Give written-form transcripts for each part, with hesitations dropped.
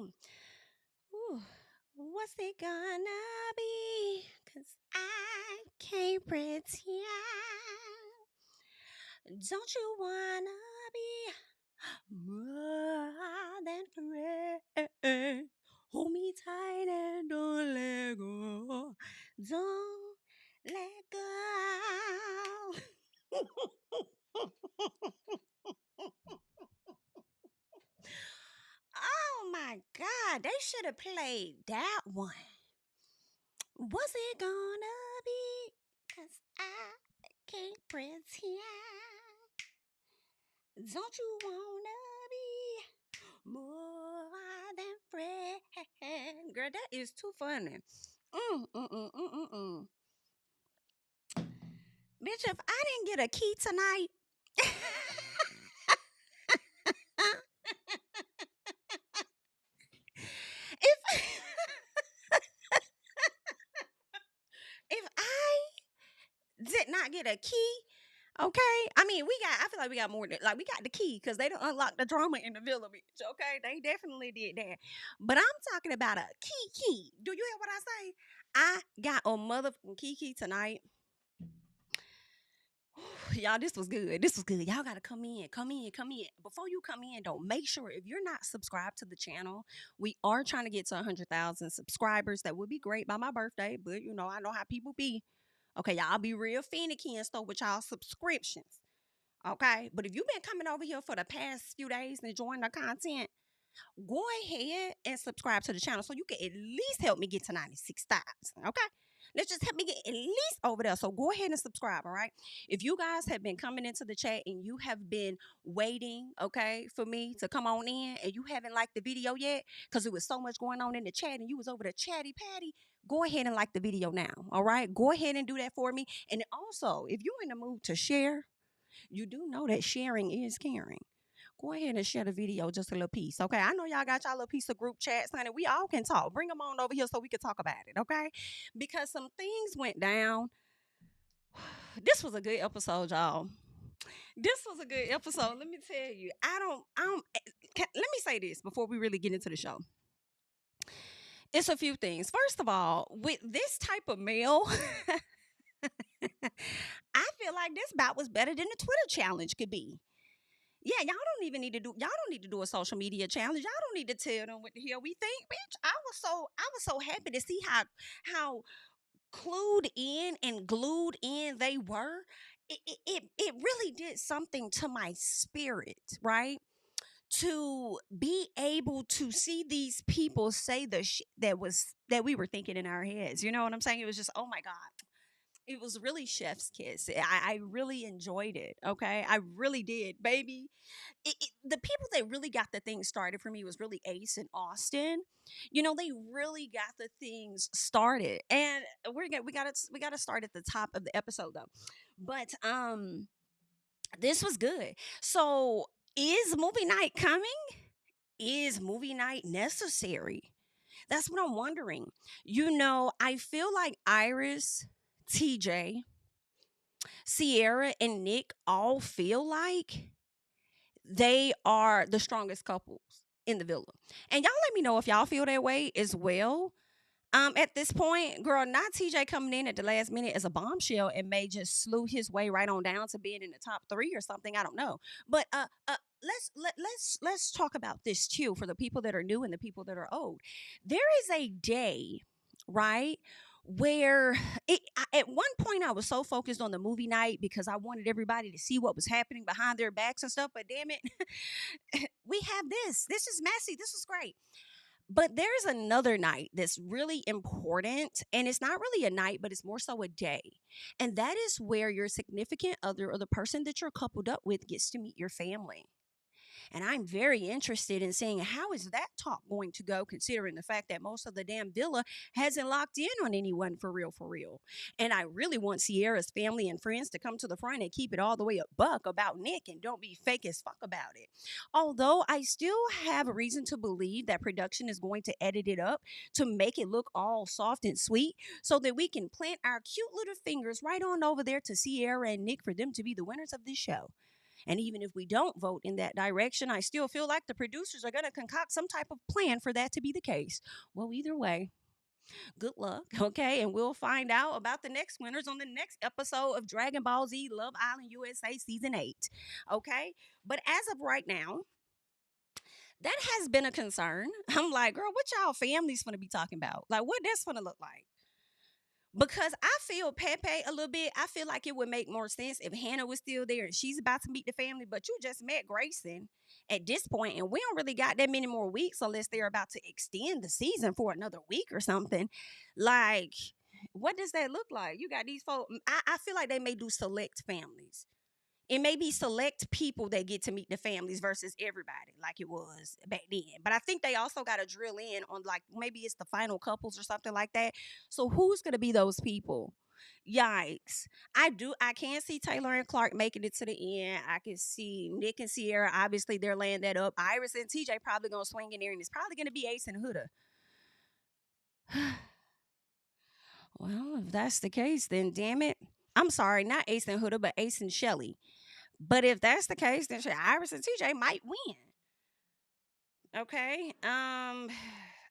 Ooh, ooh. What's it gonna be? 'Cause I can't pretend. Don't you wanna be more than friends? Hold me tight and don't let go. Don't let go. Oh my God, they should have played that one. What's it gonna be? 'Cause I can't pretend. Don't you wanna be more than friend? Girl, that is too funny. Mm, mm, mm, mm, mm, mm. Bitch, if I didn't get a key tonight, if if I did not get a key, okay. I mean, I feel like we got more than we got the key because they don't unlock the drama in the villa, bitch. Okay, they definitely did that. But I'm talking about a key. Do you hear what I say? I got a motherfucking key tonight. Y'all, this was good. This was good. Y'all gotta come in, come in, come in. Before you come in, though, make sure if you're not subscribed to the channel, we are trying to get to 100,000 subscribers. That would be great by my birthday, but I know how people be. Okay, y'all be real finicky and stuff with y'all subscriptions. Okay, but if you've been coming over here for the past few days and enjoying the content, go ahead and subscribe to the channel so you can at least help me get to 96,000. Okay. Let's just help me get at least over there. So go ahead and subscribe. All right. If you guys have been coming into the chat and you have been waiting, okay, for me to come on in and you haven't liked the video yet because it was so much going on in the chat and you was over the chatty patty, go ahead and like the video now. All right. Go ahead and do that for me. And also, if you're in the mood to share, you do know that sharing is caring. Go ahead and share the video just a little piece. Okay. I know y'all got y'all little piece of group chats, honey. We all can talk. Bring them on over here so we can talk about it. Okay. Because some things went down. This was a good episode, y'all. This was a good episode. Let me tell you. Let me say this before we really get into the show. It's a few things. First of all, with this type of mail, I feel like this bout was better than the Twitter challenge could be. Yeah, y'all don't need to do a social media challenge. Y'all don't need to tell them what the hell we think, bitch. I was so happy to see how clued in and glued in they were. It really did something to my spirit, right? To be able to see these people say the shit that we were thinking in our heads. You know what I'm saying? It was just, oh my God, it was really chef's kiss. I really enjoyed it. Okay, I really did, baby. The people that really got the thing started for me was really Ace and Austin. They really got the things started, and we got to start at the top of the episode though. But this was good. So, is movie night coming? Is movie night necessary? That's what I'm wondering. I feel like Iris, TJ, Sierra, and Nick all feel like they are the strongest couples in the villa. And y'all let me know if y'all feel that way as well. At this point, girl, not TJ coming in at the last minute as a bombshell and may just slew his way right on down to being in the top three or something. I don't know. But let's talk about this too for the people that are new and the people that are old. There is a day, right? Where at one point I was so focused on the movie night because I wanted everybody to see what was happening behind their backs and stuff. But damn it, we have this. This is messy. This is great. But there's another night that's really important. And it's not really a night, but it's more so a day. And that is where your significant other or the person that you're coupled up with gets to meet your family. And I'm very interested in seeing how is that talk going to go, considering the fact that most of the damn villa hasn't locked in on anyone for real, for real. And I really want Sierra's family and friends to come to the front and keep it all the way a buck about Nick and don't be fake as fuck about it. Although I still have a reason to believe that production is going to edit it up to make it look all soft and sweet so that we can plant our cute little fingers right on over there to Sierra and Nick for them to be the winners of this show. And even if we don't vote in that direction, I still feel like the producers are going to concoct some type of plan for that to be the case. Well, either way, good luck, okay? And we'll find out about the next winners on the next episode of Dragon Ball Z Love Island USA Season 8, okay? But as of right now, that has been a concern. I'm like, girl, what y'all families gonna be talking about? Like, what that's gonna look like? Because I feel Pepe a little bit. I feel like it would make more sense if Hannah was still there and she's about to meet the family, but you just met Grayson at this point, and we don't really got that many more weeks unless they're about to extend the season for another week or something. Like, what does that look like? You got these folks. I feel like they may do select families. It may be select people that get to meet the families versus everybody like it was back then. But I think they also got to drill in on, like, maybe it's the final couples or something like that. So who's going to be those people? Yikes. I can see Taylor and Clark making it to the end. I can see Nick and Sierra. Obviously, they're laying that up. Iris and TJ probably going to swing in there, and it's probably going to be Ace and Huda. Well, if that's the case, then damn it. I'm sorry, not Ace and Huda, but Ace and Chelley. But if that's the case, then shit, Iris and TJ might win. Okay. I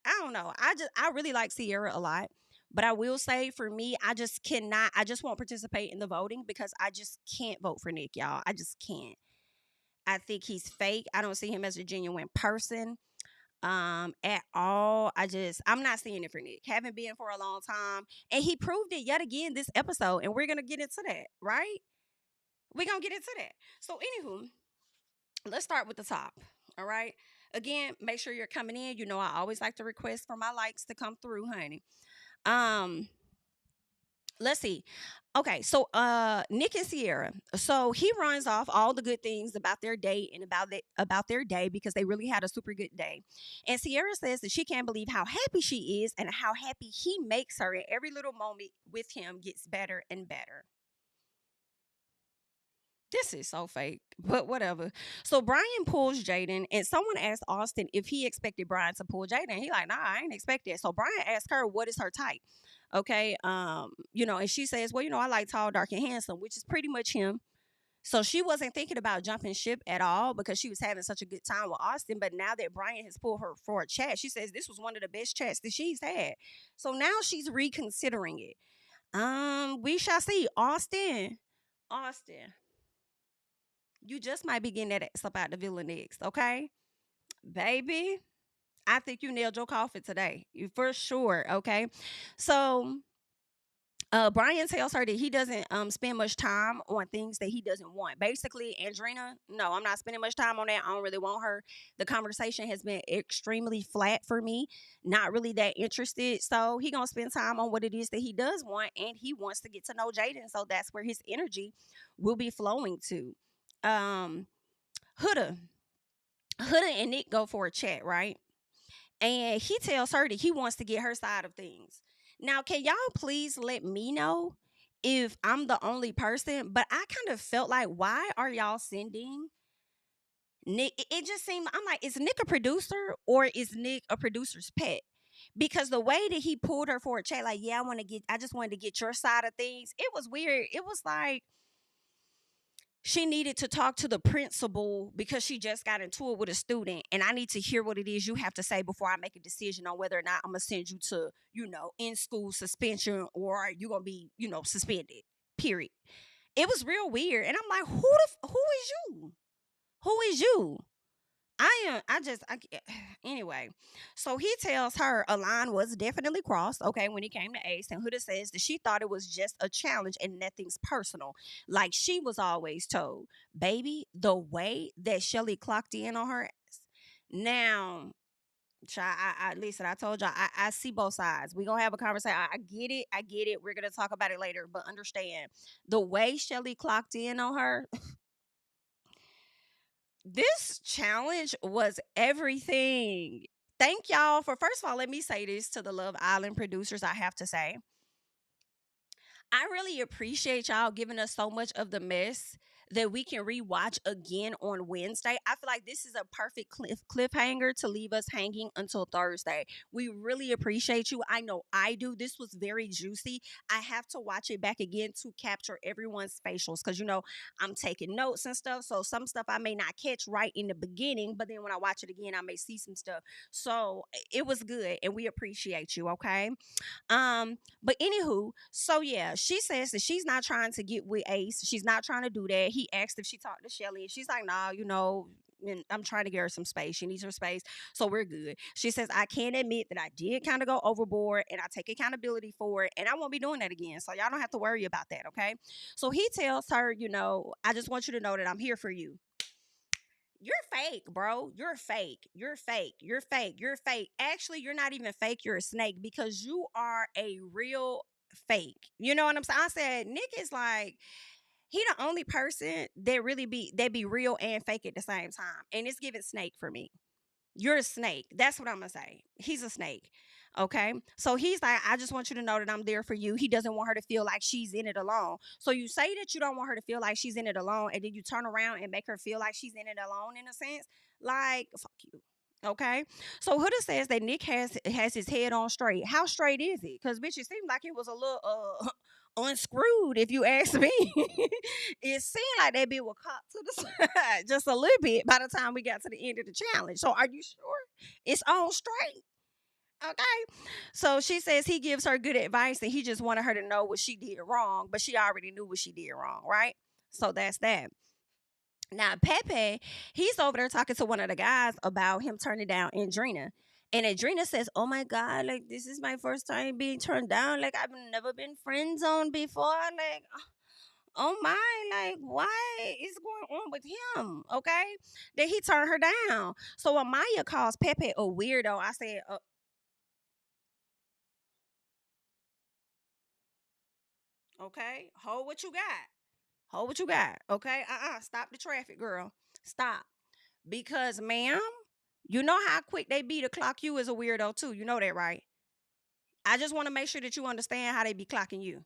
don't know. I really like Sierra a lot. But I will say, for me, I just cannot, I just won't participate in the voting because I just can't vote for Nick, y'all. I just can't. I think he's fake. I don't see him as a genuine person at all. I'm not seeing it for Nick. Haven't been for a long time. And he proved it yet again this episode. And we're gonna get into that, right? We're gonna get into that. So, anywho, let's start with the top. All right. Again, make sure you're coming in. You know, I always like to request for my likes to come through, honey. Um, let's see. Okay, so Nick and Sierra. So he runs off all the good things about their date and about their day because they really had a super good day. And Sierra says that she can't believe how happy she is and how happy he makes her, and every little moment with him gets better and better. This is so fake, but whatever. So Brian pulls Jaden, and someone asked Austin if he expected Brian to pull Jaden. He like, nah, I ain't expect that. So Brian asked her what is her type. Okay, and she says, well, I like tall, dark, and handsome, which is pretty much him. So she wasn't thinking about jumping ship at all because she was having such a good time with Austin. But now that Brian has pulled her for a chat, she says this was one of the best chats that she's had. So now she's reconsidering it. We shall see. Austin, you just might be getting that ass up out the villa next, okay? Baby, I think you nailed your coffin today. You for sure, okay? So Brian tells her that he doesn't spend much time on things that he doesn't want. Basically, Andrina, no, I'm not spending much time on that. I don't really want her. The conversation has been extremely flat for me. Not really that interested. So he gonna spend time on what it is that he does want, and he wants to get to know Jaden. So that's where his energy will be flowing to. Um, Huda, Huda and Nick go for a chat, right? And he tells her that he wants to get her side of things. Now, can y'all please let me know if I'm the only person? But I kind of felt like, why are y'all sending Nick? It just seemed, I'm like, is Nick a producer or is Nick a producer's pet? Because the way that he pulled her for a chat, like, yeah, I just wanted to get your side of things. It was weird. It was like, she needed to talk to the principal because she just got into it with a student, and I need to hear what it is you have to say before I make a decision on whether or not I'm gonna send you to, in school suspension, or you're gonna be, suspended. Period. It was real weird, and I'm like, who is you? Who is you? I am. Anyway, so he tells her a line was definitely crossed. Okay, when he came to Ace, and Huda says that she thought it was just a challenge and nothing's personal, like she was always told. Baby, the way that Shelly clocked in on her ass. Now, listen, I told y'all, I see both sides. We're gonna have a conversation. I get it. I get it. We're gonna talk about it later, but understand the way Shelly clocked in on her. This challenge was everything. Thank y'all for, first of all, let me say this to the Love Island producers. I have to say, I really appreciate y'all giving us so much of the mess that we can rewatch again on Wednesday. I feel like this is a perfect cliffhanger to leave us hanging until Thursday. We really appreciate you. I know I do. This was very juicy. I have to watch it back again to capture everyone's facials because, I'm taking notes and stuff. So some stuff I may not catch right in the beginning, but then when I watch it again, I may see some stuff. So it was good and we appreciate you. Okay. But anywho, so yeah, she says that she's not trying to get with Ace. She's not trying to do that. He asked if she talked to Chelley, and she's like, nah, and I'm trying to get her some space. She needs her space. So we're good. She says, I can admit that I did kind of go overboard and I take accountability for it. And I won't be doing that again. So y'all don't have to worry about that. Okay. So he tells her, I just want you to know that I'm here for you. You're fake, bro. You're fake. You're fake. You're fake. You're fake. Actually, you're not even fake. You're a snake because you are a real fake. You know what I'm saying? I said Nick is like he the only person that be real and fake at the same time, and it's giving snake for me. You're a snake. That's what I'm gonna say. He's a snake. Okay. So he's like, I just want you to know that I'm there for you. He doesn't want her to feel like she's in it alone. So you say that you don't want her to feel like she's in it alone, and then you turn around and make her feel like she's in it alone in a sense. Like, fuck you. Okay. So Huda says that Nick has his head on straight. How straight is it? Because bitch, it seemed like it was a little unscrewed, if you ask me. It seemed like that bit was caught to the side just a little bit by the time we got to the end of the challenge. So are you sure it's on straight? Okay. So she says he gives her good advice and he just wanted her to know what she did wrong, but she already knew what she did wrong, right? So that's that. Now, Pepe, he's over there talking to one of the guys about him turning down Andrina. And Adrena says, oh my God, like, this is my first time being turned down. Like, I've never been friend zoned before. Like, oh my, like, why is going on with him? Okay. Then he turned her down. So Amaya calls Pepe a weirdo. I said, okay, hold what you got. Hold what you got. Okay. Stop the traffic, girl. Stop. Because, ma'am, you know how quick they be to clock you as a weirdo, too. You know that, right? I just want to make sure that you understand how they be clocking you.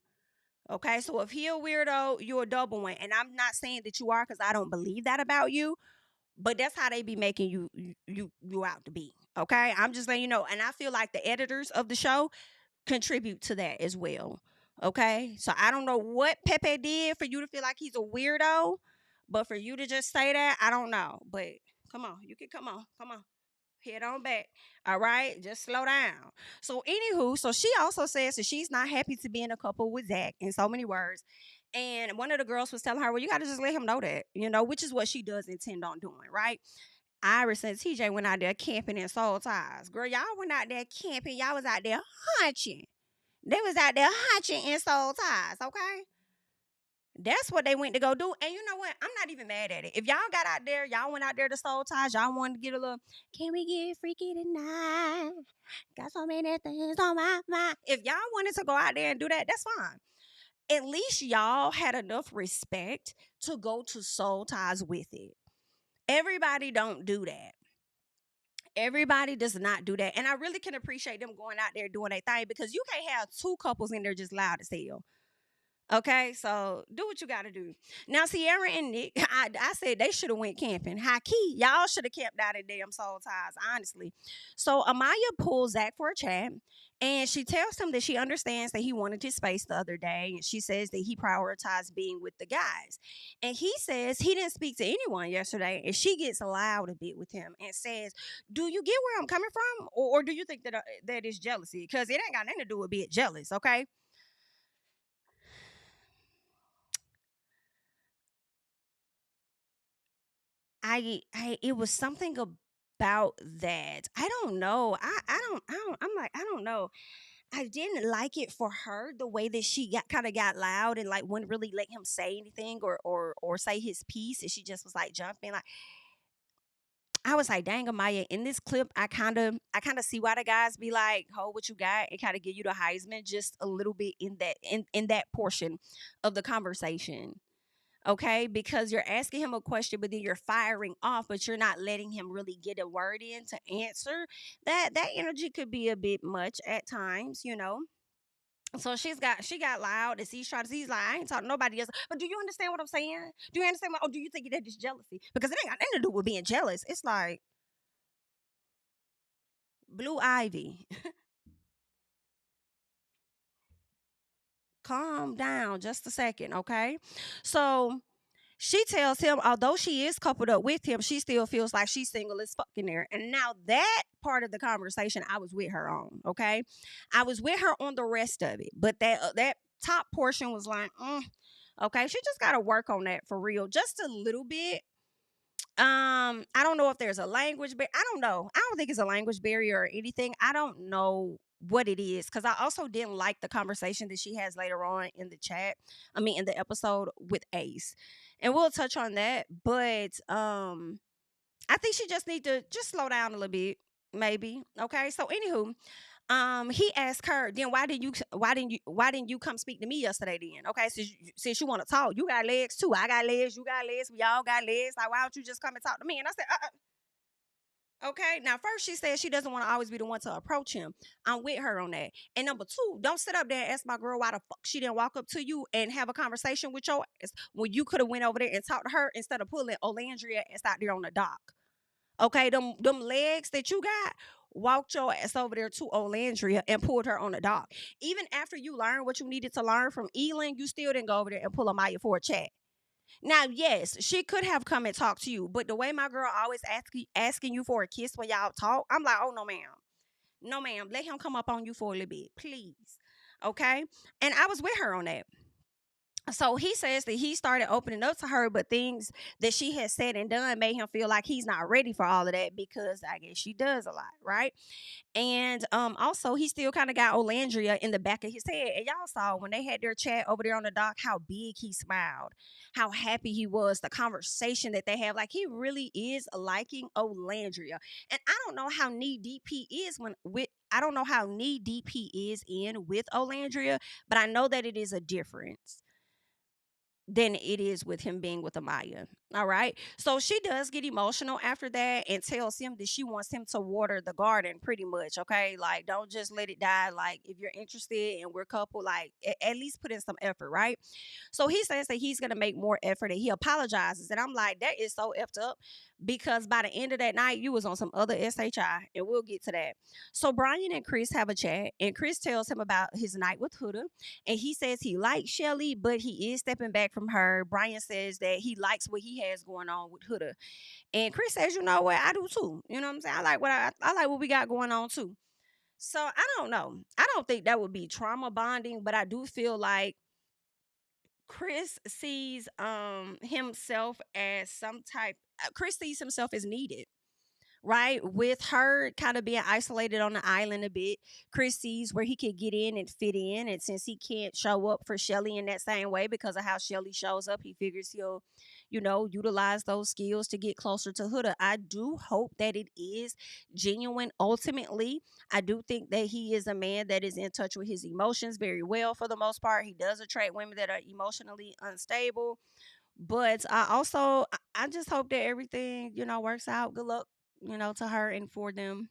Okay. So if he a weirdo, you're a double one. And I'm not saying that you are because I don't believe that about you. But that's how they be making you out to be. Okay. I'm just letting you know. And I feel like the editors of the show contribute to that as well. Okay. So I don't know what Pepe did for you to feel like he's a weirdo, but for you to just say that, I don't know. But come on, you can come on, come on. Head on back. All right. Just slow down. So, anywho, so she also says that she's not happy to be in a couple with Zach in so many words. And one of the girls was telling her, well, you got to just let him know that, which is what she does intend on doing, right? Iris and TJ went out there camping in soul ties. Girl, y'all went out there camping. Y'all was out there hunching. They was out there hunching in soul ties, okay? That's what they went to go do. And you know what? I'm not even mad at it. If y'all got out there, y'all went out there to soul ties, y'all wanted to get a little, can we get freaky tonight? Got so many things on my mind. If y'all wanted to go out there and do that, that's fine. At least y'all had enough respect to go to soul ties with it. Everybody don't do that. Everybody does not do that. And I really can appreciate them going out there doing their thing because you can't have two couples in there just loud as hell. Okay, so do what you got to do. Now, Sierra and Nick, I said they should have went camping. High key, y'all should have camped out at damn soul ties, honestly. So Amaya pulls Zach for a chat, and she tells him that she understands that he wanted his space the other day, and she says that he prioritized being with the guys. And he says he didn't speak to anyone yesterday, and she gets loud a bit with him and says, "Do you get where I'm coming from, or do you think that is jealousy? Because it ain't got nothing to do with being jealous, okay?" It was something about that. I don't know. I'm like, I don't know. I didn't like it for her the way that she got loud and like wouldn't really let him say anything or say his piece, and she just was like jumping. Like, I was like, dang, Amaya, in this clip, I kinda see why the guys be like, hold what you got, and kind of give you the Heisman just a little bit in that portion of the conversation. Okay, because you're asking him a question but then you're firing off, but you're not letting him really get a word in to answer. That energy could be a bit much at times. So she got loud and she tried to he's like, I ain't talking to nobody else. But do you understand what I'm saying? Do you understand or do you think that is jealousy? Because it ain't got nothing to do with being jealous. It's like Blue Ivy. Calm down just a second, okay? So she tells him, although she is coupled up with him, she still feels like she's single as fuck in there. And now that part of the conversation, I was with her on, okay? I was with her on the rest of it, but that top portion was like, okay, she just got to work on that for real, just a little bit. I don't know if there's a language barrier. I don't know. I don't think it's a language barrier or anything. I don't know what it is because I also didn't like the conversation that she has later on in the chat. I mean, in the episode with Ace, and we'll touch on that. But I think she just need to just slow down a little bit, maybe. Okay. So, anywho, he asked her, then why didn't you come speak to me yesterday then? Okay, since you want to talk, you got legs too. I got legs, you got legs, we all got legs. Like, why don't you just come and talk to me? And I said, okay. Now, first she said she doesn't want to always be the one to approach him. I'm with her on that. And number two, don't sit up there and ask my girl why the fuck she didn't walk up to you and have a conversation with your ass when you could have went over there and talked to her instead of pulling Olandria and sat there on the dock. Okay, them legs that you got, walked your ass over there to Olandria and pulled her on the dock. Even after you learned what you needed to learn from Elin, you still didn't go over there and pull Amaya for a chat. Now, yes, she could have come and talked to you, but the way my girl always asking you for a kiss when y'all talk, I'm like, oh no, ma'am. No, ma'am. Let him come up on you for a little bit, please. Okay? And I was with her on that. So he says that he started opening up to her, but things that she had said and done made him feel like he's not ready for all of that because I guess she does a lot, right? And also he still kind of got Olandria in the back of his head. And y'all saw when they had their chat over there on the dock how big he smiled, how happy he was, the conversation that they have. Like he really is liking Olandria. And I don't know how knee deep he is when with I don't know how knee deep he is in with Olandria, but I know that it is a difference than it is with him being with Amaya. All right. So she does get emotional after that and tells him that she wants him to water the garden pretty much. Okay. Like, don't just let it die. Like, if you're interested and we're couple, like, at least put in some effort. Right. So he says that he's going to make more effort and he apologizes. And I'm like, that is so effed up because by the end of that night, you was on some other SHI and we'll get to that. So Brian and Chris have a chat and Chris tells him about his night with Huda and he says he likes Chelley, but he is stepping back from her. Brian says that he likes what he has going on with Huda. And Chris says, you know what, I do too. You know what I'm saying? I like what we got going on too. So I don't know. I don't think that would be trauma bonding, but I do feel like Chris sees himself as some type Chris sees himself as needed, right? With her kind of being isolated on the island a bit, Chris sees where he could get in and fit in. And since he can't show up for Chelley in that same way because of how Chelley shows up, he figures he'll, utilize those skills to get closer to Huda. I do hope that it is genuine. Ultimately, I do think that he is a man that is in touch with his emotions very well for the most part. He does attract women that are emotionally unstable. But I just hope that everything, works out. Good luck, to her and for them.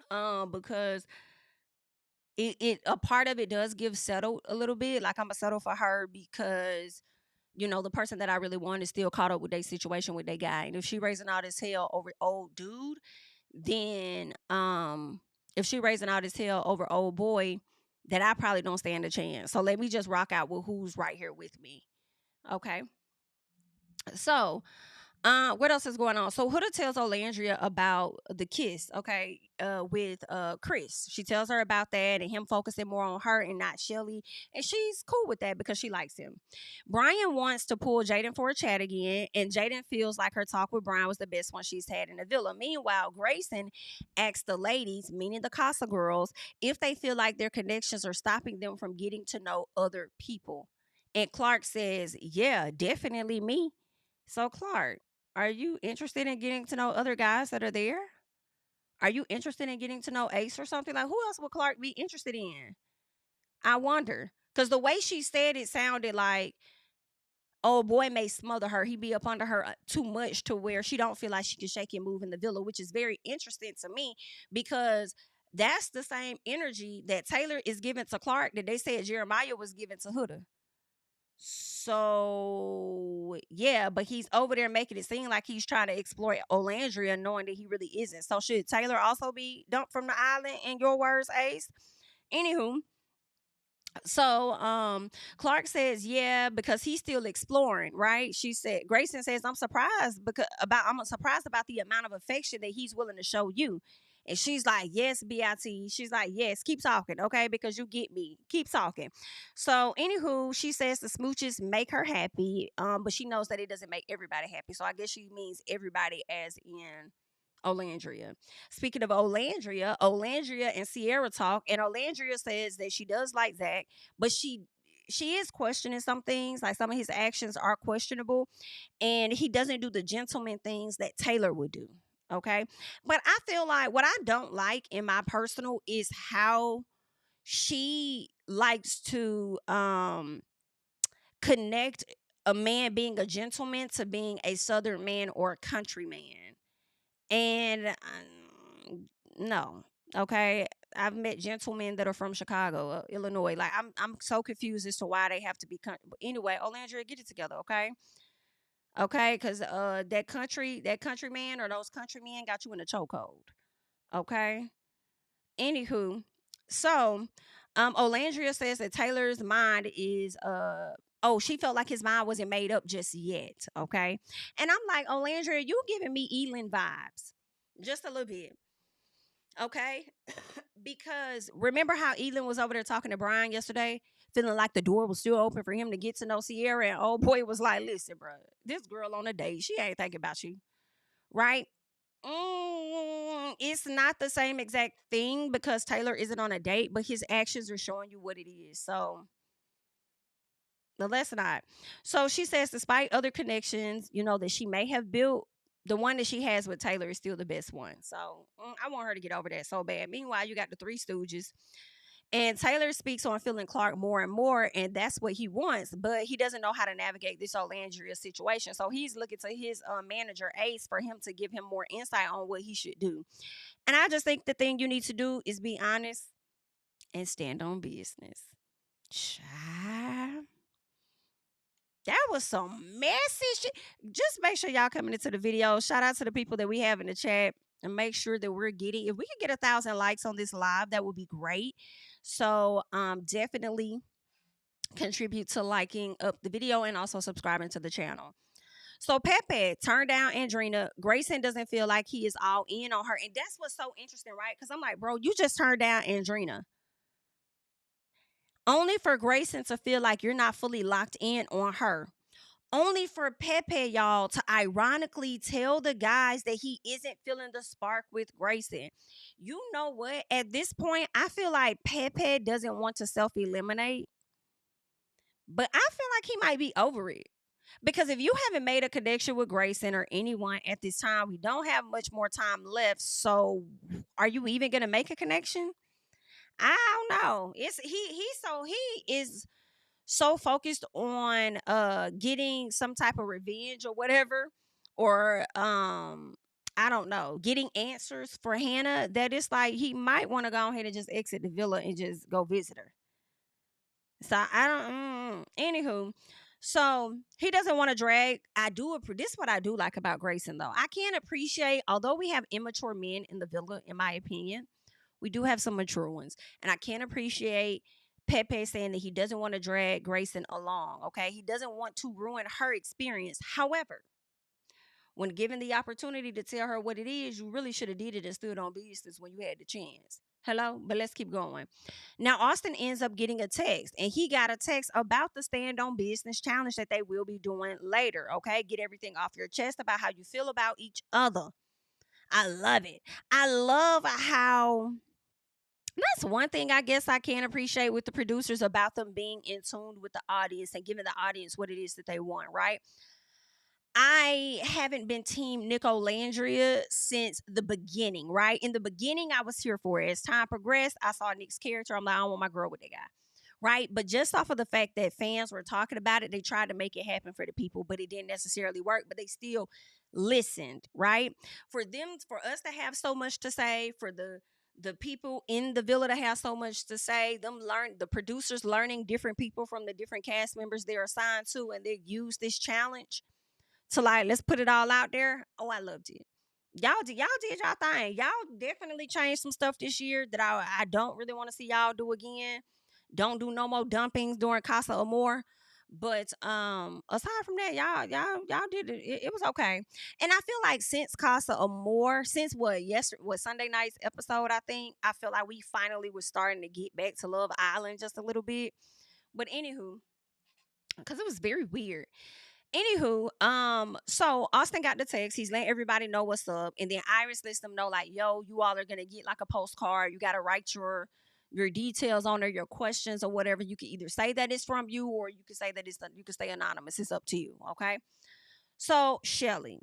Because it a part of it does give settled a little bit. Like I'm a settle for her because the person that I really want is still caught up with their situation with their guy. And if she raising all this hell over old dude, then if she raising all this hell over old boy, then I probably don't stand a chance. So let me just rock out with who's right here with me. Okay. So what else is going on? So Huda tells Olandria about the kiss, okay, with Chris. She tells her about that and him focusing more on her and not Chelley. And she's cool with that because she likes him. Brian wants to pull Jaden for a chat again, and Jaden feels like her talk with Brian was the best one she's had in the villa. Meanwhile, Grayson asks the ladies, meaning the Casa girls, if they feel like their connections are stopping them from getting to know other people. And Clark says, yeah, definitely me. So Clark, are you interested in getting to know other guys that are there? Are you interested in getting to know Ace or something? Like, who else would Clark be interested in? I wonder. Because the way she said it sounded like, oh, boy may smother her. He be up under her too much to where she don't feel like she can shake and move in the villa, which is very interesting to me because That's the same energy that Taylor is giving to Clark that they said Jeremiah was giving to Huda. So yeah, but he's over there making it seem like he's trying to exploit Olandria, knowing that he really isn't. So should Taylor also be dumped from the island in your words, Ace? Anywho, so Clark says yeah because he's still exploring, right? She said Grayson says I'm surprised about the amount of affection that he's willing to show you. And she's like, yes, BIT. She's like, yes, keep talking, okay? Because you get me. Keep talking. So, anywho, she says the smooches make her happy, but she knows that it doesn't make everybody happy. So, I guess she means everybody as in Olandria. Speaking of Olandria, Olandria and Sierra talk, and Olandria says that she does like Zach, but she is questioning some things, like some of his actions are questionable, and he doesn't do the gentleman things that Taylor would do. Okay. But I feel like what I don't like in my personal is how she likes to connect a man being a gentleman to being a southern man or a country man. And no, okay. I've met gentlemen that are from Chicago, Illinois. Like I'm so confused as to why they have to be. But anyway, Olandria, get it together, okay? Okay, because that country man or those country men got you in a chokehold. Okay. Anywho, so Olandria says that Taylor's mind is oh, she felt like his mind wasn't made up just yet. Okay. And I'm like, Olandria, you giving me Elin vibes. Just a little bit. Okay. Because remember how Elin was over there talking to Brian yesterday, feeling like the door was still open for him to get to know Sierra, and old boy was like, listen, bro, this girl on a date, she ain't thinking about you. Right? It's not the same exact thing because Taylor isn't on a date, but his actions are showing you what it is. So no, let's not. So she says, despite other connections, that she may have built, the one that she has with Taylor is still the best one. So I want her to get over that so bad. Meanwhile, you got the Three Stooges. And Taylor speaks on feeling Clark more and more, and that's what he wants, but he doesn't know how to navigate this Olandria situation. So he's looking to his manager, Ace, for him to give him more insight on what he should do. And I just think the thing you need to do is be honest and stand on business. Child. That was some messy shit. Just make sure y'all coming into the video. Shout out to the people that we have in the chat and make sure that we're getting, if we could get 1,000 likes on this live, that would be great. So definitely contribute to liking up the video and also subscribing to the channel. So Pepe turned down Andrina. Grayson doesn't feel like he is all in on her. And that's what's so interesting, right? Because I'm like, bro, you just turned down Andrina. Only for Grayson to feel like you're not fully locked in on her. Only for Pepe, y'all, to ironically tell the guys that he isn't feeling the spark with Grayson. You know what? At this point, I feel like Pepe doesn't want to self-eliminate. But I feel like he might be over it. Because if you haven't made a connection with Grayson or anyone at this time, we don't have much more time left. So are you even gonna make a connection? I don't know. He is so focused on getting some type of revenge or whatever, or I don't know, getting answers for Hannah, that it's like he might want to go ahead and just exit the villa and just go visit her. So I don't. Anywho, so he doesn't want to drag. This is what I do like about Grayson, though. I can appreciate, although we have immature men in the villa, in my opinion, we do have some mature ones, and I can appreciate Pepe saying that he doesn't want to drag Grayson along. Okay, he doesn't want to ruin her experience. However, when given the opportunity to tell her what it is, you really should have did it and stood on business when you had the chance. Hello, but let's keep going. Now, Austin ends up getting a text, and he got a text about the stand on business challenge that they will be doing later. Okay, get everything off your chest about how you feel about each other. I love it. I love how that's one thing I guess I can appreciate with the producers about them being in tune with the audience and giving the audience what it is that they want, right? I haven't been team Nick Olandria since the beginning, right? In the beginning, I was here for it. As time progressed, I saw Nick's character. I'm like, I don't want my girl with that guy, right? But just off of the fact that fans were talking about it, they tried to make it happen for the people, but it didn't necessarily work. But they still listened, right? For us to have so much to say, for the people in the villa that have so much to say, the producers learning different people from the different cast members they're assigned to, and they use this challenge to like, let's put it all out there. Oh, I loved it. Y'all did y'all thing. Y'all definitely changed some stuff this year that I don't really want to see y'all do again. Don't do no more dumpings during Casa Amor. But aside from that, y'all did it. It was okay. And I feel like since Casa Amor, since what Sunday night's episode, I think, I feel like we finally was starting to get back to Love Island just a little bit. But anywho, because it was very weird. Anywho, so Austin got the text. He's letting everybody know what's up, and then Iris lets them know like, "Yo, you all are gonna get like a postcard. You gotta write your details on there, your questions or whatever. You can either say that it's from you, or you can say that you can stay anonymous. It's up to you." Okay. So Shelly,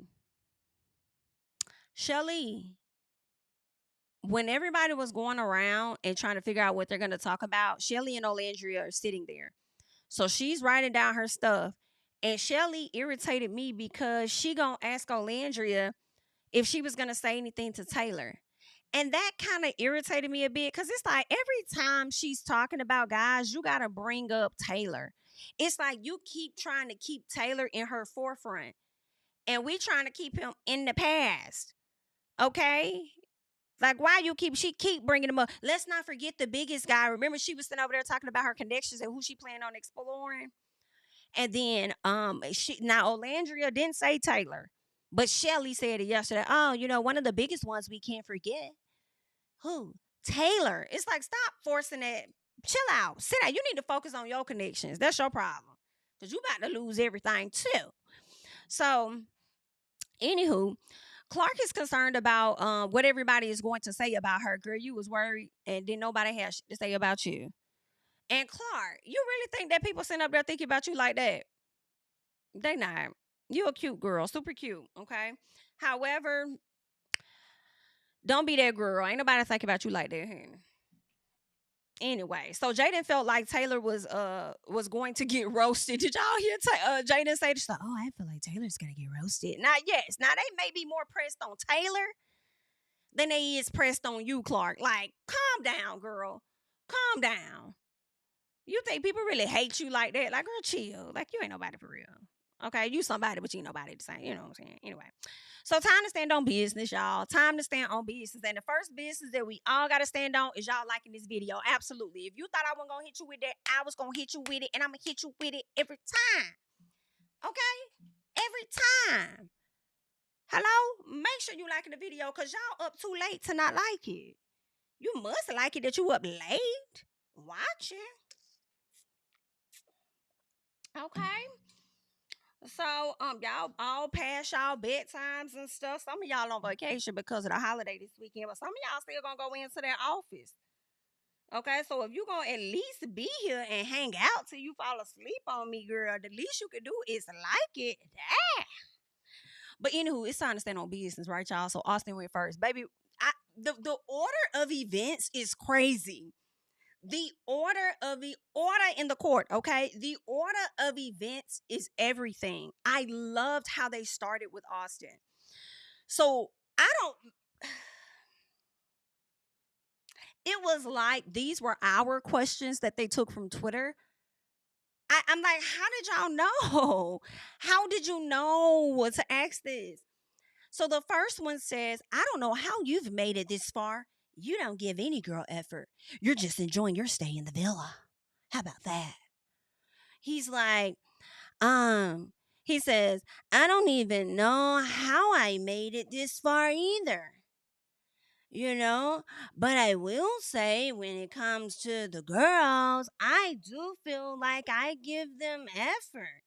when everybody was going around and trying to figure out what they're gonna talk about, Shelly and Olandria are sitting there. So she's writing down her stuff. And Shelly irritated me because she gonna ask Olandria if she was gonna say anything to Taylor. And that kind of irritated me a bit because it's like every time she's talking about guys, you gotta bring up Taylor. It's like you keep trying to keep Taylor in her forefront. And we trying to keep him in the past. Okay? Like why she keep bringing him up. Let's not forget the biggest guy. Remember she was sitting over there talking about her connections and who she planned on exploring. And then now Olandria didn't say Taylor, but Shelly said it yesterday. Oh, one of the biggest ones we can't forget. Who? Taylor. It's like stop forcing it. Chill out. Sit down. You need to focus on your connections. That's your problem. Because you about to lose everything too. So, anywho, Clark is concerned about what everybody is going to say about her. Girl, you was worried and didn't nobody have shit to say about you. And Clark, you really think that people sitting up there thinking about you like that? They not. You a cute girl, super cute. Okay. However, don't be that girl. Ain't nobody thinking about you like that. Anyway, so Jaden felt like Taylor was going to get roasted. Did y'all hear Jaden say this? Like, oh, I feel like Taylor's gonna get roasted. Now, yes, now they may be more pressed on Taylor than they is pressed on you, Clark. Like, calm down, girl. Calm down. You think people really hate you like that? Like, girl, chill. Like, you ain't nobody for real. Okay, you somebody, but you ain't nobody the same. You know what I'm saying? Anyway. So time to stand on business, y'all. Time to stand on business. And the first business that we all gotta stand on is y'all liking this video. Absolutely. If you thought I wasn't gonna hit you with that, I was gonna hit you with it, and I'm gonna hit you with it every time. Okay? Every time. Hello? Make sure you liking the video because y'all up too late to not like it. You must like it that you up late watching. Okay. So, y'all all past y'all bedtimes and stuff. Some of y'all on vacation because of the holiday this weekend, but some of y'all still gonna go into their office. Okay, so if you gonna at least be here and hang out till you fall asleep on me, girl, the least you can do is like it. Yeah. But anywho, it's time to stand on business, right, y'all? So Austin went first, baby. The order of events is crazy. The order in the court, okay? The order of events is everything. I loved how they started with Austin. So I don't. It was like these were our questions that they took from Twitter. I'm like, how did y'all know? How did you know to ask this? So the first one says, I don't know how you've made it this far. You don't give any girl effort. You're just enjoying your stay in the villa. How about that? He's like, he says, I don't even know how I made it this far either. But I will say when it comes to the girls, I do feel like I give them effort.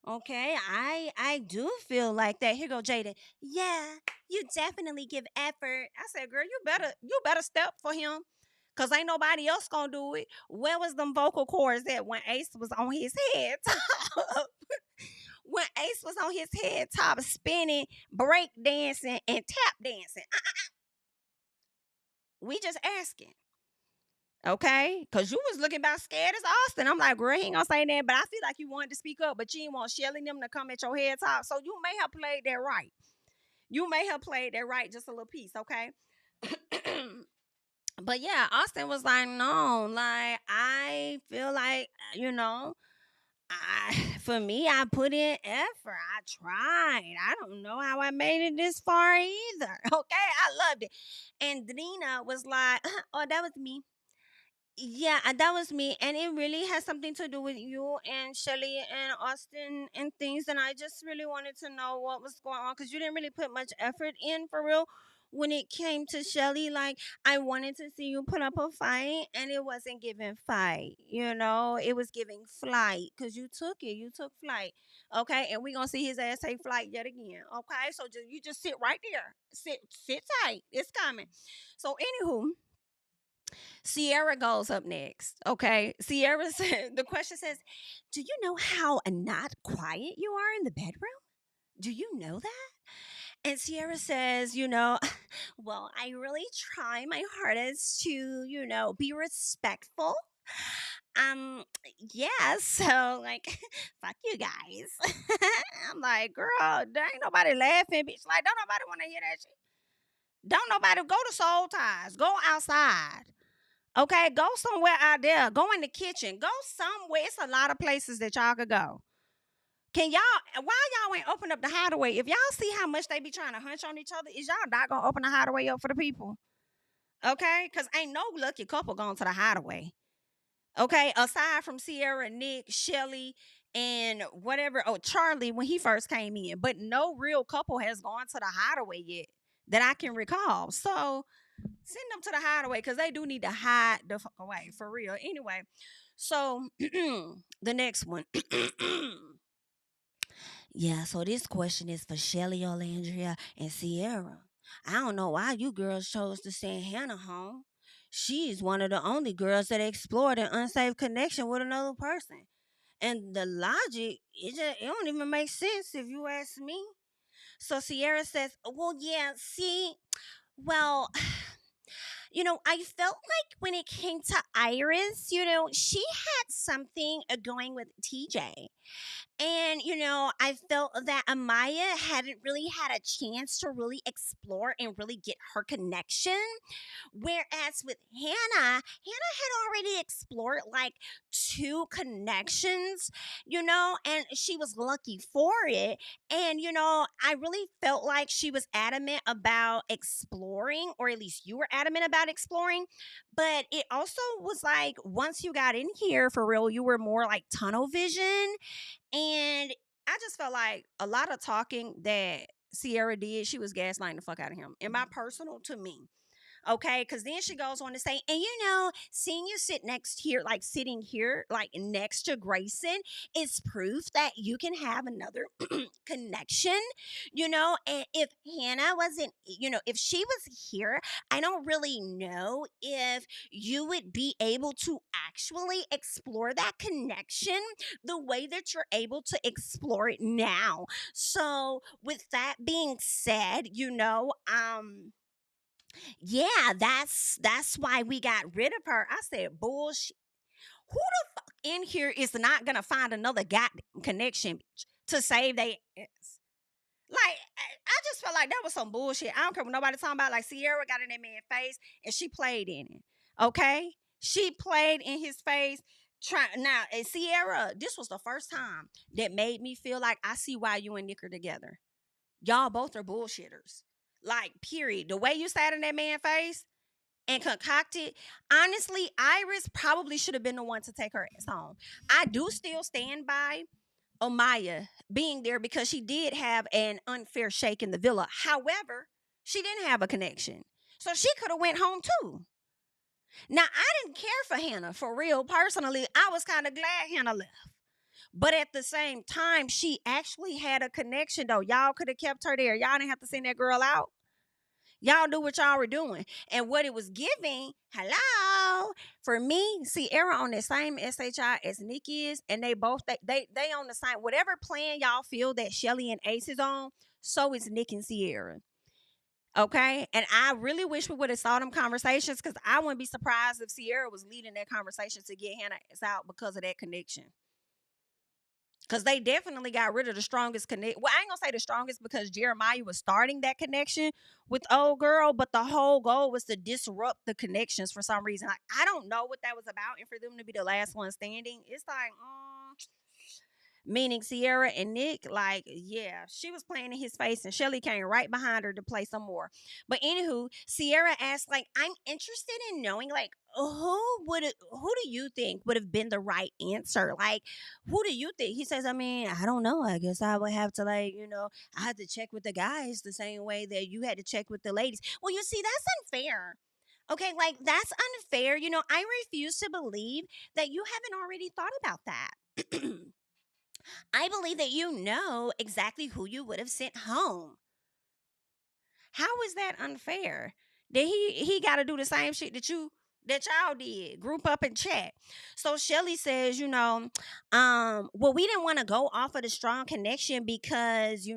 Okay, I do feel like that. Here go Jaden. Yeah, you definitely give effort. I said, girl, you better step for him. Cause ain't nobody else gonna do it. Where was them vocal cords at when Ace was on his head top? When Ace was on his head top spinning, break dancing, and tap dancing. We just asking. Okay? Cause you was looking about scared as Austin. I'm like, girl, he ain't gonna say that, but I feel like you wanted to speak up, but you didn't want Shelly them to come at your head top. So you may have played that right. You may have played that right, just a little piece, okay? But yeah, Austin was like, no, like I feel like, I for me, I put in effort. I tried. I don't know how I made it this far either. Okay, I loved it. And Dina was like, "Oh, that was me." Yeah, that was me, and it really has something to do with you and Shelly and Austin and things. And I just really wanted to know what was going on because you didn't really put much effort in for real when it came to Shelly. Like I wanted to see you put up a fight, and it wasn't giving fight. It was giving flight because you took it. You took flight, okay. And we gonna see his ass take flight yet again, okay. So you just sit right there, sit tight. It's coming. So anywho. Sierra goes up next. Okay. Sierra said, the question says, "Do you know how not quiet you are in the bedroom? Do you know that?" And Sierra says, well, I really try my hardest to, be respectful. Um, yeah, so like, fuck you guys. I'm like, girl, there ain't nobody laughing, bitch. Like, don't nobody want to hear that shit. Don't nobody go to Soul Ties. Go outside. Okay, go somewhere out there. Go in the kitchen. Go somewhere. It's a lot of places that y'all could go. Can y'all? Why y'all ain't open up the hideaway? If y'all see how much they be trying to hunch on each other, is y'all not gonna open the hideaway up for the people? Okay, because ain't no lucky couple going to the hideaway. Okay, aside from Sierra, Nick, Shelly, and whatever. Oh, Charlie when he first came in, but no real couple has gone to the hideaway yet that I can recall. So send them to the hideaway because they do need to hide the fuck away for real. Anyway, so the next one. Yeah, so this question is for Shelly, Olandria, and Sierra. I don't know why you girls chose to send Hannah home. She's one of the only girls that explored an unsafe connection with another person. And the logic, it don't even make sense if you ask me. So Sierra says, well, yeah, see, well, I felt like when it came to Iris, she had something going with TJ. And, I felt that Amaya hadn't really had a chance to really explore and really get her connection. Whereas with Hannah had already explored like two connections, and she was lucky for it. And, I really felt like she was adamant about exploring, or at least you were adamant about exploring. But it also was like once you got in here for real, you were more like tunnel vision. And I just felt like a lot of talking that Sierra did, she was gaslighting the fuck out of him. In my personal to me. Okay, because then she goes on to say, and seeing you sit next here, like sitting here, like next to Grayson, is proof that you can have another connection, and if Hannah wasn't, if she was here, I don't really know if you would be able to actually explore that connection the way that you're able to explore it now. So, with that being said, yeah, that's why we got rid of her. I said, bullshit. Who the fuck in here is not gonna find another goddamn connection bitch, to save they ass? Like, I just felt like that was some bullshit. I don't care what nobody talking about. Like Sierra got in that man's face and she played in it. Okay, she played in his face. Trying now, and Sierra, this was the first time that made me feel like I see why you and Nick are together. Y'all both are bullshitters. Like, period. The way you sat in that man's face and concocted, honestly, Iris probably should have been the one to take her ass home. I do still stand by Amaya being there because she did have an unfair shake in the villa. However, she didn't have a connection. So she could have went home too. Now, I didn't care for Hannah for real. Personally, I was kind of glad Hannah left. But at the same time, she actually had a connection though. Y'all could have kept her there. Y'all didn't have to send that girl out. Y'all do what y'all were doing. And what it was giving, hello, for me, Sierra on the same SHI as Nick is, and they both, they on the same, whatever plan y'all feel that Shelly and Ace is on, so is Nick and Sierra. Okay? And I really wish we would have saw them conversations because I wouldn't be surprised if Sierra was leading that conversation to get Hannah out because of that connection. Because they definitely got rid of the strongest connect. Well, I ain't gonna say the strongest because Jeremiah was starting that connection with old girl, but the whole goal was to disrupt the connections for some reason. Like, I don't know what that was about, and for them to be the last one standing, it's like, meaning Sierra and Nick, like, yeah, she was playing in his face, and Chelley came right behind her to play some more. But anywho, Sierra asked, like, I'm interested in knowing, like, who do you think would have been the right answer? Like, who do you think? He says, I mean, I don't know. I guess I would have to, like, I had to check with the guys the same way that you had to check with the ladies. Well, you see, that's unfair. Okay, like, that's unfair. I refuse to believe that you haven't already thought about that. I believe that you know exactly who you would have sent home. How is that unfair? That he got to do the same shit that y'all did, group up and chat. So Chelley says, well, we didn't want to go off of the strong connection because,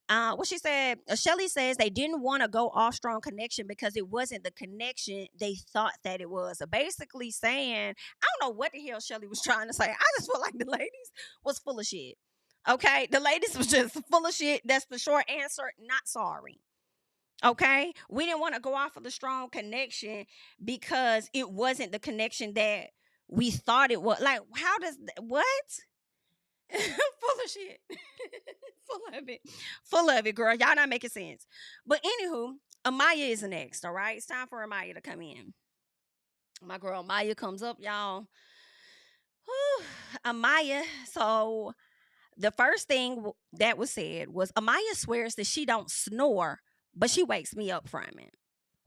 what she said, Chelley says they didn't want to go off strong connection because it wasn't the connection they thought that it was. So basically saying, I don't know what the hell Chelley was trying to say. I just feel like the ladies was full of shit. Okay, the ladies was just full of shit. That's the short answer. Not sorry. Okay, we didn't want to go off of the strong connection because it wasn't the connection that we thought it was. Like, how does what? Full of shit. Full of it, girl. Y'all not making sense. But anywho, Amaya is next. All right, it's time for Amaya to come in. My girl Amaya comes up, y'all. Whew. Amaya. So the first thing that was said was Amaya swears that she don't snore, but she wakes me up from it.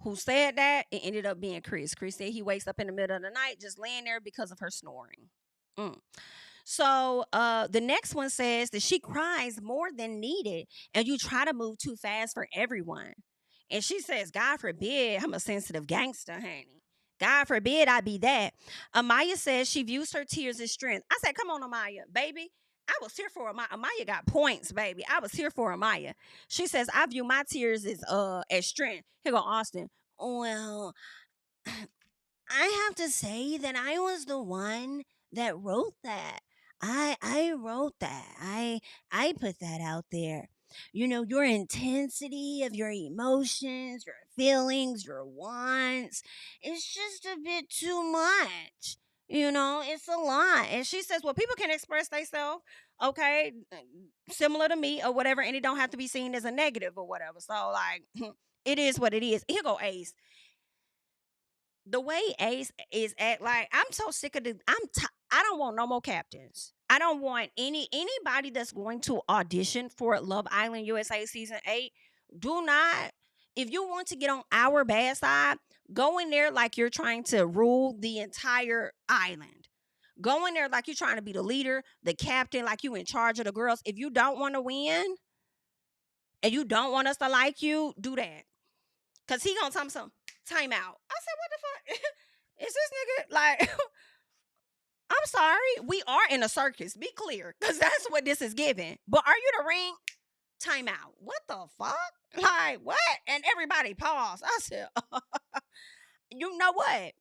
Who said that? It ended up being Chris. Chris said he wakes up in the middle of the night just laying there because of her snoring. Mm. So the next one says that she cries more than needed and you try to move too fast for everyone. And she says, God forbid, I'm a sensitive gangster, honey. God forbid I be that. Amaya says she views her tears as strength. I said, come on, Amaya, baby. I was here for Amaya. Amaya got points, baby. I was here for Amaya. She says, I view my tears as strength. Here go Austin. Well, I have to say that I was the one that wrote that. I wrote that. I put that out there. Your intensity of your emotions, your feelings, your wants, it's just a bit too much. It's a lot. And she says, well, people can express themselves, okay, similar to me or whatever, and it don't have to be seen as a negative or whatever. So, like, it is what it is. Here go Ace. The way Ace is at, like, I'm so sick of I don't want no more captains. I don't want anybody that's going to audition for Love Island USA season 8. Do not, if you want to get on our bad side, go in there like you're trying to rule the entire island. Go in there like you're trying to be the leader, the captain, like you in charge of the girls. If you don't want to win and you don't want us to like you, do that. Cause he gonna tell me something. Time out. I said, what the fuck? Is this nigga like I'm sorry. We are in a circus. Be clear. Cause that's what this is giving. But are you the ring? Time out. What the fuck? Like, what? And everybody paused. I said, you know what?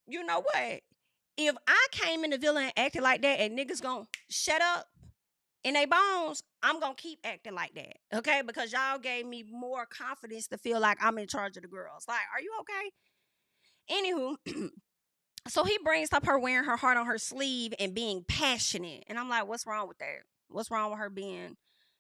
You know what? If I came in the villa and acted like that and niggas gonna shut up in they bones, I'm gonna keep acting like that. Okay? Because y'all gave me more confidence to feel like I'm in charge of the girls. Like, are you okay? Anywho, so he brings up her wearing her heart on her sleeve and being passionate. And I'm like, what's wrong with that? What's wrong with her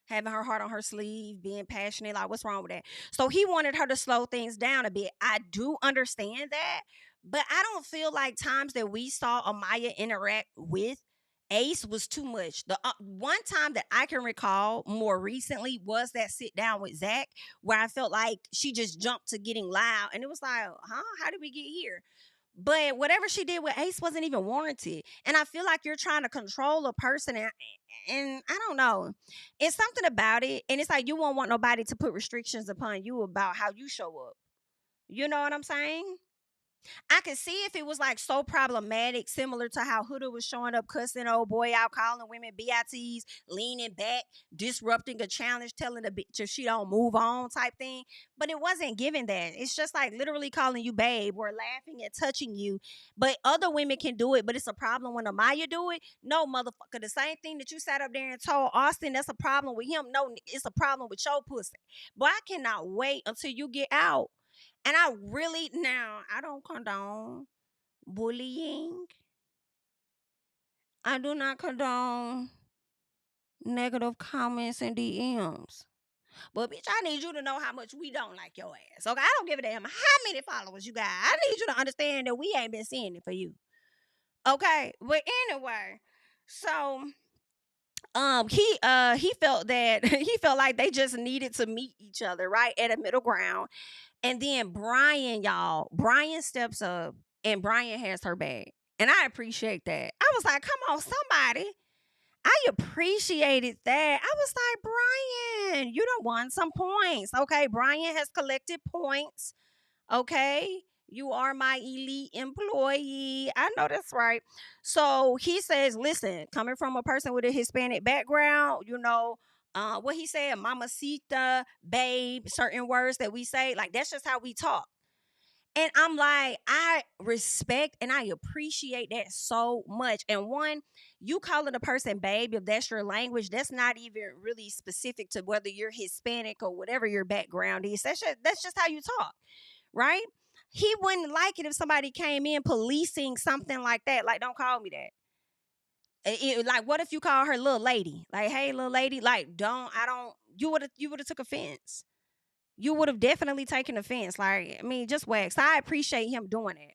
having her heart on her sleeve, being passionate? Like, what's wrong with that? So he wanted her to slow things down a bit. I do understand that, but I don't feel like times that we saw Amaya interact with Ace was too much. The one time that I can recall more recently was that sit down with Zach, where I felt like she just jumped to getting loud, and it was like, huh? How did we get here? But whatever she did with Ace wasn't even warranted. And I feel like you're trying to control a person. And I don't know. It's something about it. And it's like you won't want nobody to put restrictions upon you about how you show up. You know what I'm saying? I could see if it was like so problematic, similar to how Huda was showing up cussing old boy out, calling women BITs, leaning back, disrupting a challenge, telling the bitch if she don't move on type thing. But it wasn't giving that. It's just like literally calling you babe or laughing and touching you. But other women can do it, but it's a problem when Amaya do it. No, motherfucker. The same thing that you sat up there and told Austin that's a problem with him. No, it's a problem with your pussy. But I cannot wait until you get out. And I really, now, I don't condone bullying. I do not condone negative comments and DMs. But bitch, I need you to know how much we don't like your ass. Okay, I don't give a damn how many followers you got. I need you to understand that we ain't been seeing it for you. Okay, but anyway, so he felt that he felt like they just needed to meet each other right at a middle ground. And then Brian, y'all, Brian steps up and Brian has her back. And I appreciate that. I was like, come on, somebody. I appreciated that. I was like, Brian, you done won some points. Okay, Brian has collected points. Okay, you are my elite employee. I know that's right. So he says, listen, coming from a person with a Hispanic background, what he said, mamacita, babe, certain words that we say, like that's just how we talk. And I'm like, I respect and I appreciate that so much. And one, you calling a person babe, if that's your language, that's not even really specific to whether you're Hispanic or whatever your background is. That's just how you talk, right? He wouldn't like it if somebody came in policing something like that. Like, don't call me that. Like, what if you call her little lady? Like, hey, little lady. Like, you would have took offense. You would have definitely taken offense. Like, I mean, just wax. I appreciate him doing it,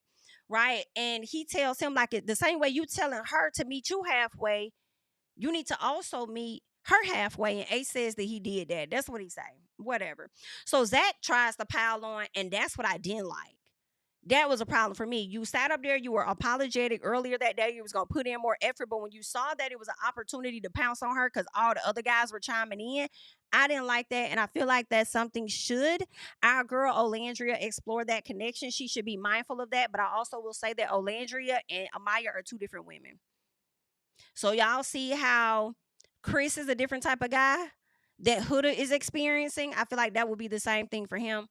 right? And he tells him like the same way you telling her to meet you halfway, you need to also meet her halfway. And Ace says that he did that. That's what he say. Whatever. So Zach tries to pile on, and that's what I didn't like. That was a problem for me. You sat up there, you were apologetic earlier that day. You was gonna put in more effort, but when you saw that it was an opportunity to pounce on her because all the other guys were chiming in, I didn't like that, and I feel like that's something should our girl Olandria explore that connection. She should be mindful of that. But I also will say that Olandria and Amaya are two different women. So y'all see how Chris is a different type of guy that Huda is experiencing. I feel like that would be the same thing for him.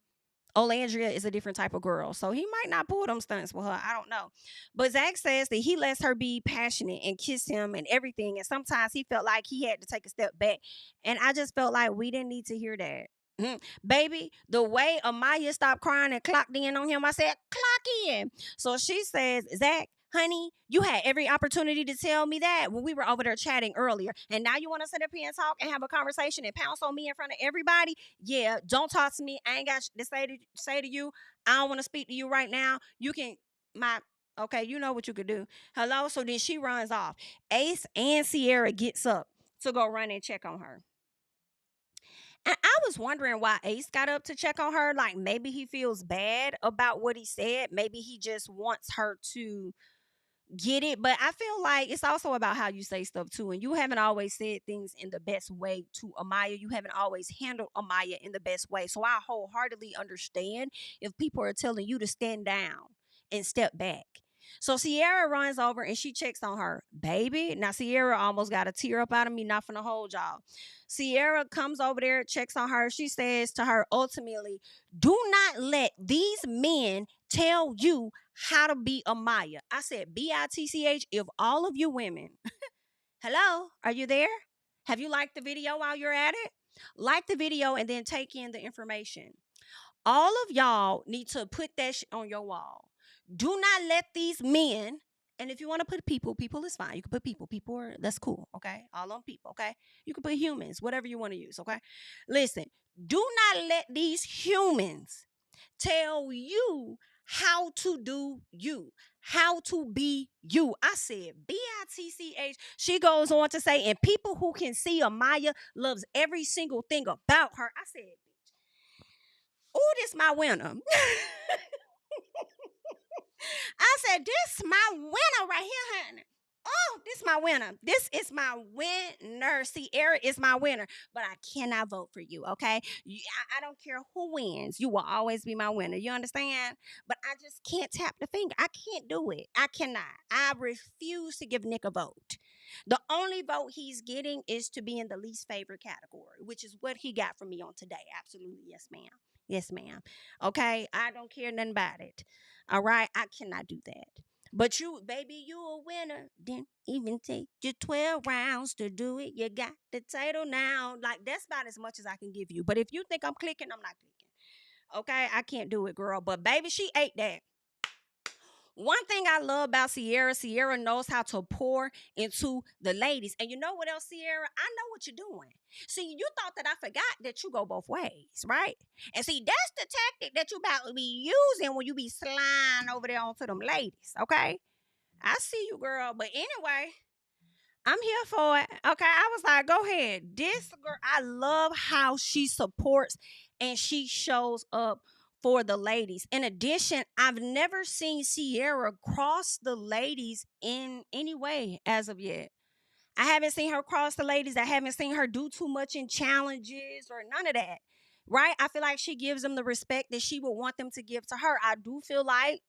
Olandria is a different type of girl. So he might not pull them stunts with her. I don't know. But Zach says that he lets her be passionate and kiss him and everything. And sometimes he felt like he had to take a step back. And I just felt like we didn't need to hear that. Baby, the way Amaya stopped crying and clocked in on him, I said, clock in. So she says, Zach, honey, you had every opportunity to tell me that when we were over there chatting earlier. And now you want to sit up here and talk and have a conversation and pounce on me in front of everybody? Yeah, don't talk to me. I ain't got to say to you. I don't want to speak to you right now. You can, okay, you know what you could do. Hello? So then she runs off. Ace and Sierra gets up to go run and check on her. And I was wondering why Ace got up to check on her. Like maybe he feels bad about what he said. Maybe he just wants her to get it. But I feel like it's also about how you say stuff too. And you haven't always said things in the best way to Amaya. You haven't always handled Amaya in the best way. So I wholeheartedly understand if people are telling you to stand down and step back. So Sierra runs over and she checks on her. Baby. Now Sierra almost got a tear up out of me, not finna hold y'all. Sierra comes over there, checks on her. She says to her, ultimately, do not let these men tell you how to be Amaya. I said, BITCH, if all of you women, hello, are you there? Have you liked the video while you're at it? Like the video and then take in the information. All of y'all need to put that on your wall. Do not let these men, and if you want to put people is fine. You can put people are, that's cool, okay? All on people, okay? You can put humans, whatever you want to use, okay? Listen, do not let these humans tell you how to do you, how to be you. I said BITCH. She goes on to say, and people who can see Amaya loves every single thing about her. I said, oh, this my winner. I said, this my winner right here, honey. Oh, this my winner. This is my winner. Sierra is my winner, but I cannot vote for you. Okay, I don't care who wins. You will always be my winner. You understand? But I just can't tap the finger. I can't do it. I cannot. I refuse to give Nick a vote. The only vote he's getting is to be in the least favorite category, which is what he got from me on today. Absolutely, yes, ma'am. Yes, ma'am. Okay, I don't care nothing about it. All right, I cannot do that. But you, baby, you a winner. Didn't even take you 12 rounds to do it. You got the title now. Like, that's about as much as I can give you. But if you think I'm clicking, I'm not clicking. Okay, I can't do it, girl. But baby, she ate that. One thing I love about Sierra knows how to pour into the ladies. And you know what else, Sierra? I know what you're doing. See, you thought that I forgot that you go both ways, right? And see, that's the tactic that you about to be using when you be sliding over there onto them ladies, okay? I see you, girl. But anyway, I'm here for it. Okay, I was like, go ahead. This girl, I love how she supports and she shows up for the ladies. In addition, I've never seen Sierra cross the ladies in any way as of yet. I haven't seen her cross the ladies. I haven't seen her do too much in challenges or none of that. Right? I feel like she gives them the respect that she would want them to give to her. I do feel like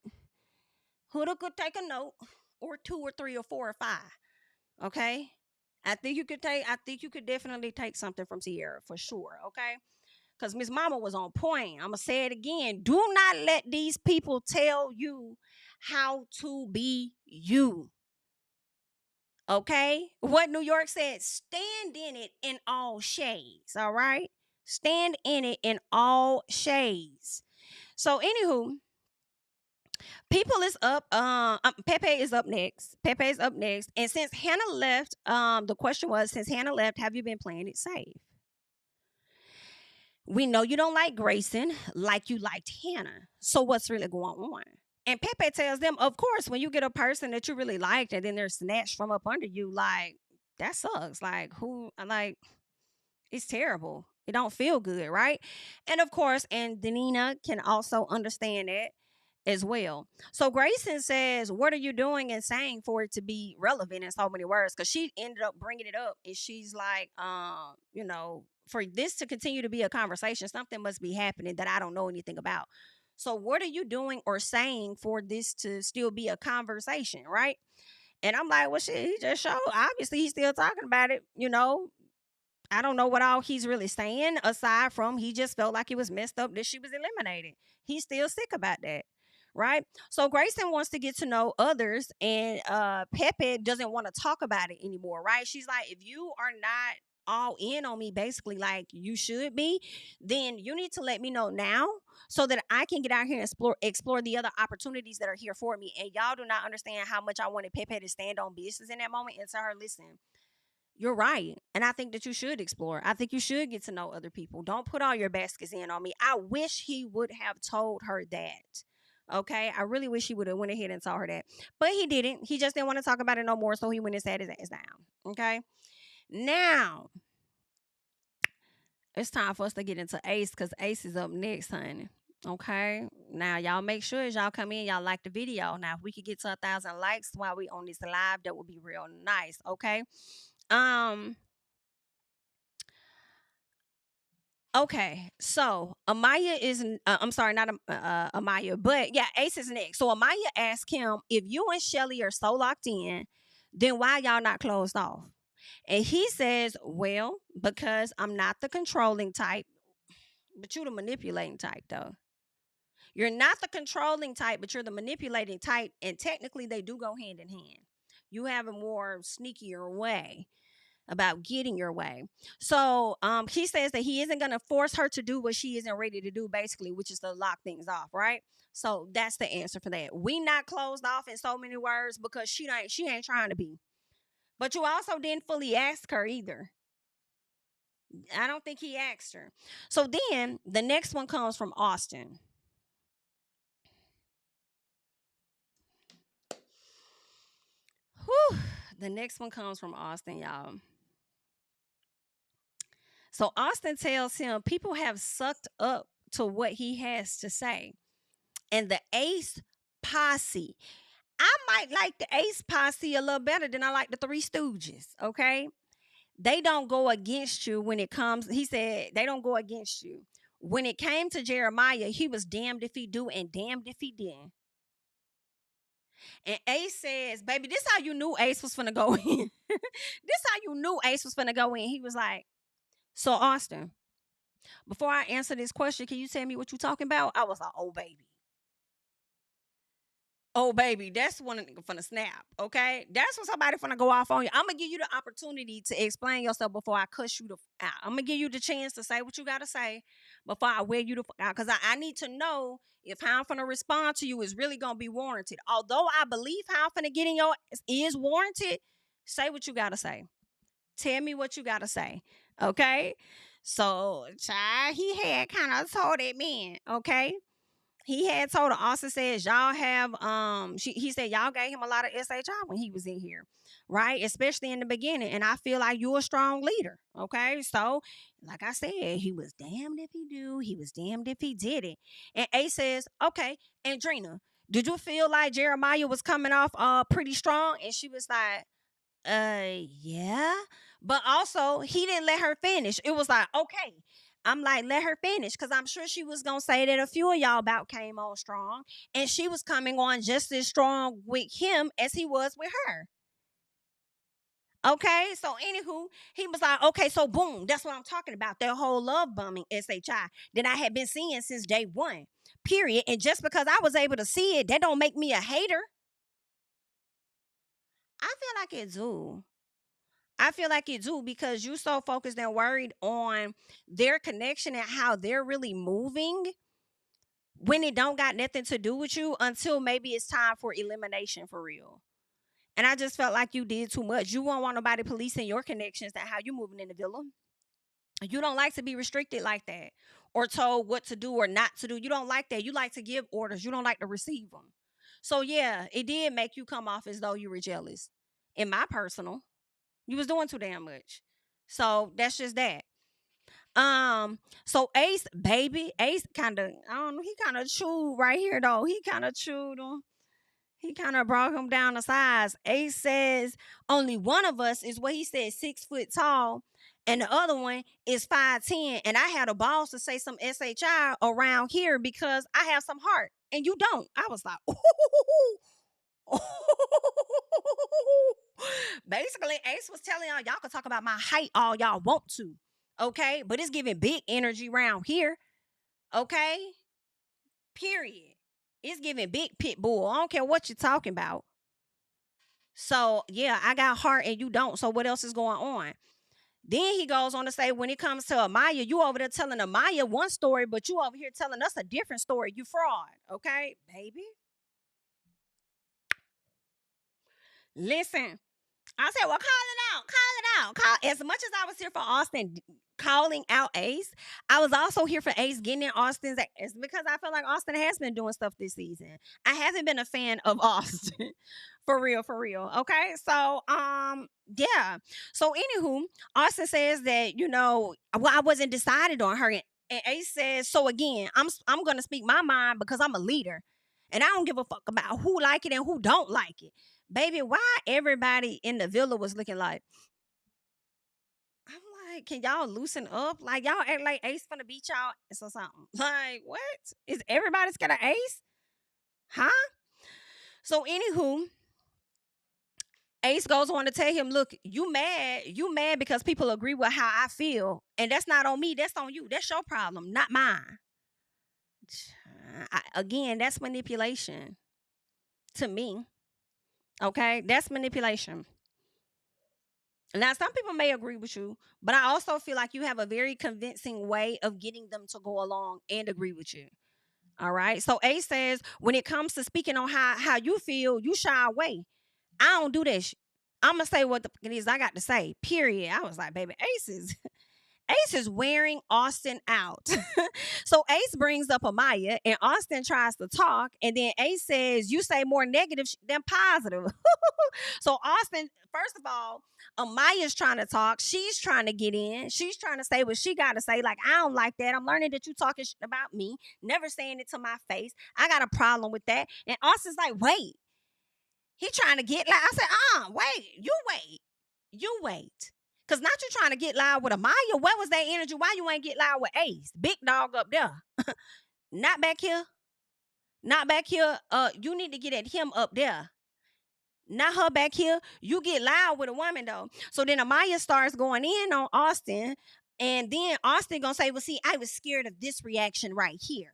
Huda could take a note or two or three or four or five. Okay. I think you could definitely take something from Sierra for sure. Okay. Because Miss Mama was on point. I'm going to say it again. Do not let these people tell you how to be you. Okay. What New York said, stand in it in all shades. All right. Stand in it in all shades. So, anywho, people is up. Pepe is up next. Pepe is up next. And since Hannah left, the question was, since Hannah left, have you been playing it safe? We know you don't like Grayson like you liked Hannah. So what's really going on? And Pepe tells them, of course, when you get a person that you really liked and then they're snatched from up under you, like that sucks. Like who? Like it's terrible. It don't feel good, right? And of course, and Danina can also understand it as well. So Grayson says, "What are you doing and saying for it to be relevant in so many words?" Because she ended up bringing it up, and she's like, for this to continue to be a conversation, something must be happening that I don't know anything about. So what are you doing or saying for this to still be a conversation, right? And I'm like, well, shit, he just showed. Obviously, he's still talking about it, I don't know what all he's really saying aside from he just felt like it was messed up that she was eliminated. He's still sick about that. Right. So Grayson wants to get to know others and Pepe doesn't want to talk about it anymore. Right. She's like, if you are not all in on me, basically like you should be, then you need to let me know now so that I can get out here and explore the other opportunities that are here for me. And y'all do not understand how much I wanted Pepe to stand on business in that moment and tell her, listen, you're right. And I think that you should explore. I think you should get to know other people. Don't put all your baskets in on me. I wish he would have told her that. Okay. I really wish he would have went ahead and told her that. But he didn't. He just didn't want to talk about it no more. So he went and sat his ass down. Okay. Now it's time for us to get into Ace because Ace is up next, honey. Okay. Now y'all make sure as y'all come in, y'all like the video. Now, if we could get to 1,000 likes while we on this live, that would be real nice. Okay. Um, Okay, so Amaya is, I'm sorry, not Amaya, but yeah, Ace is next. So Amaya asked him, if you and Chelley are so locked in, then why y'all not closed off? And he says, well, because I'm not the controlling type, but you're the manipulating type, though. You're not the controlling type, but you're the manipulating type, and technically they do go hand in hand. You have a more sneakier way about getting your way. So he says that he isn't going to force her to do what she isn't ready to do, basically, which is to lock things off, right? So that's the answer for that. We not closed off in so many words because she ain't trying to be. But you also didn't fully ask her either. I don't think he asked her. So then the next one comes from Austin. Whew. The next one comes from Austin, y'all. So Austin tells him people have sucked up to what he has to say. And the Ace posse, I might like the Ace Posse a little better than I like the Three Stooges. Okay, they don't go against you when it comes. He said they don't go against you. When it came to Jeremiah, he was damned if he do and damned if he didn't. And Ace says, "Baby, this how you knew Ace was finna go in. This how you knew Ace was finna go in." He was like, "So Austin, before I answer this question, can you tell me what you talking about?" I was like, "Oh baby." Oh, baby, that's when a nigga finna snap, okay? That's when somebody finna go off on you. I'm gonna give you the opportunity to explain yourself before I cuss you the out. I'm gonna give you the chance to say what you gotta say before I wear you the out. Because I need to know if how I'm finna respond to you is really gonna be warranted. Although I believe how I'm finna get in your is warranted, say what you gotta say. Tell me what you gotta say, okay? So, child, he had kind of told that man, okay? He had told her, Austin says, y'all have he said y'all gave him a lot of SHI when he was in here, right? Especially in the beginning. And I feel like you're a strong leader. Okay. So, like I said, he was damned if he do, he was damned if he did it. And A says, okay, Andrina, did you feel like Jeremiah was coming off pretty strong? And she was like, yeah. But also, he didn't let her finish. It was like, okay. I'm like, let her finish, because I'm sure she was going to say that a few of y'all about came on strong, and she was coming on just as strong with him as he was with her. Okay, so anywho, he was like, okay, so boom, that's what I'm talking about. That whole love bombing SHI that I had been seeing since day one, period. And just because I was able to see it, that don't make me a hater. I feel like it do. I feel like it do, because you so focused and worried on their connection and how they're really moving when it don't got nothing to do with you until maybe it's time for elimination for real. And I just felt like you did too much. You won't want nobody policing your connections to how you moving in the villa. You don't like to be restricted like that or told what to do or not to do. You don't like that. You like to give orders. You don't like to receive them. So yeah, it did make you come off as though you were jealous. In my personal, you was doing too damn much. So that's just that. So Ace, baby, Ace kind of, I don't know, he kind of chewed right here though. He kind of chewed him. He kind of brought him down to size. Ace says only one of us is what he said 6 foot tall, and the other one is 5'10". And I had a balls to say some SHI around here because I have some heart, and you don't. I was like, ooh. Basically, Ace was telling y'all can talk about my height all y'all want to. Okay, but it's giving big energy around here. Okay, period. It's giving big pit bull. I don't care what you're talking about. So yeah, I got heart and you don't. So what else is going on? Then he goes on to say, when it comes to Amaya, you over there telling Amaya one story, but you over here telling us a different story. You fraud. Okay, baby. Listen, I said, well, call it out. Call it out. As much as I was here for Austin calling out Ace, I was also here for Ace getting in Austin's ass, because I feel like Austin has been doing stuff this season. I haven't been a fan of Austin. For real, for real. Okay. So, yeah. So, anywho, Austin says that, well, I wasn't decided on her. And Ace says, so again, I'm gonna speak my mind because I'm a leader. And I don't give a fuck about who like it and who don't like it. Baby, why everybody in the villa was looking like, I'm like, can y'all loosen up? Like, y'all act like Ace finna beat y'all or something. Like, what? Is everybody scared of Ace? Huh? So, anywho, Ace goes on to tell him, look, you mad because people agree with how I feel. And that's not on me. That's on you. That's your problem, not mine. Again, that's manipulation to me. Okay? That's manipulation. Now, some people may agree with you, but I also feel like you have a very convincing way of getting them to go along and agree with you. All right. So Ace says, when it comes to speaking on how you feel, you shy away. I don't do that. I'm going to say what it is I got to say, period. I was like, baby, Ace is wearing Austin out. So Ace brings up Amaya, and Austin tries to talk, and then Ace says, you say more negative than positive. So Austin, first of all, Amaya's trying to talk. She's trying to get in. She's trying to say what she got to say. Like, I don't like that. I'm learning that you talking about me, never saying it to my face. I got a problem with that. And Austin's like, wait. He trying to get loud. I said, wait, you wait. Cause not you trying to get loud with Amaya. What was that energy? Why you ain't get loud with Ace? Big dog up there. Not back here. Not back here. You need to get at him up there. Not her back here. You get loud with a woman though. So then Amaya starts going in on Austin. And then Austin gonna say, well, see, I was scared of this reaction right here.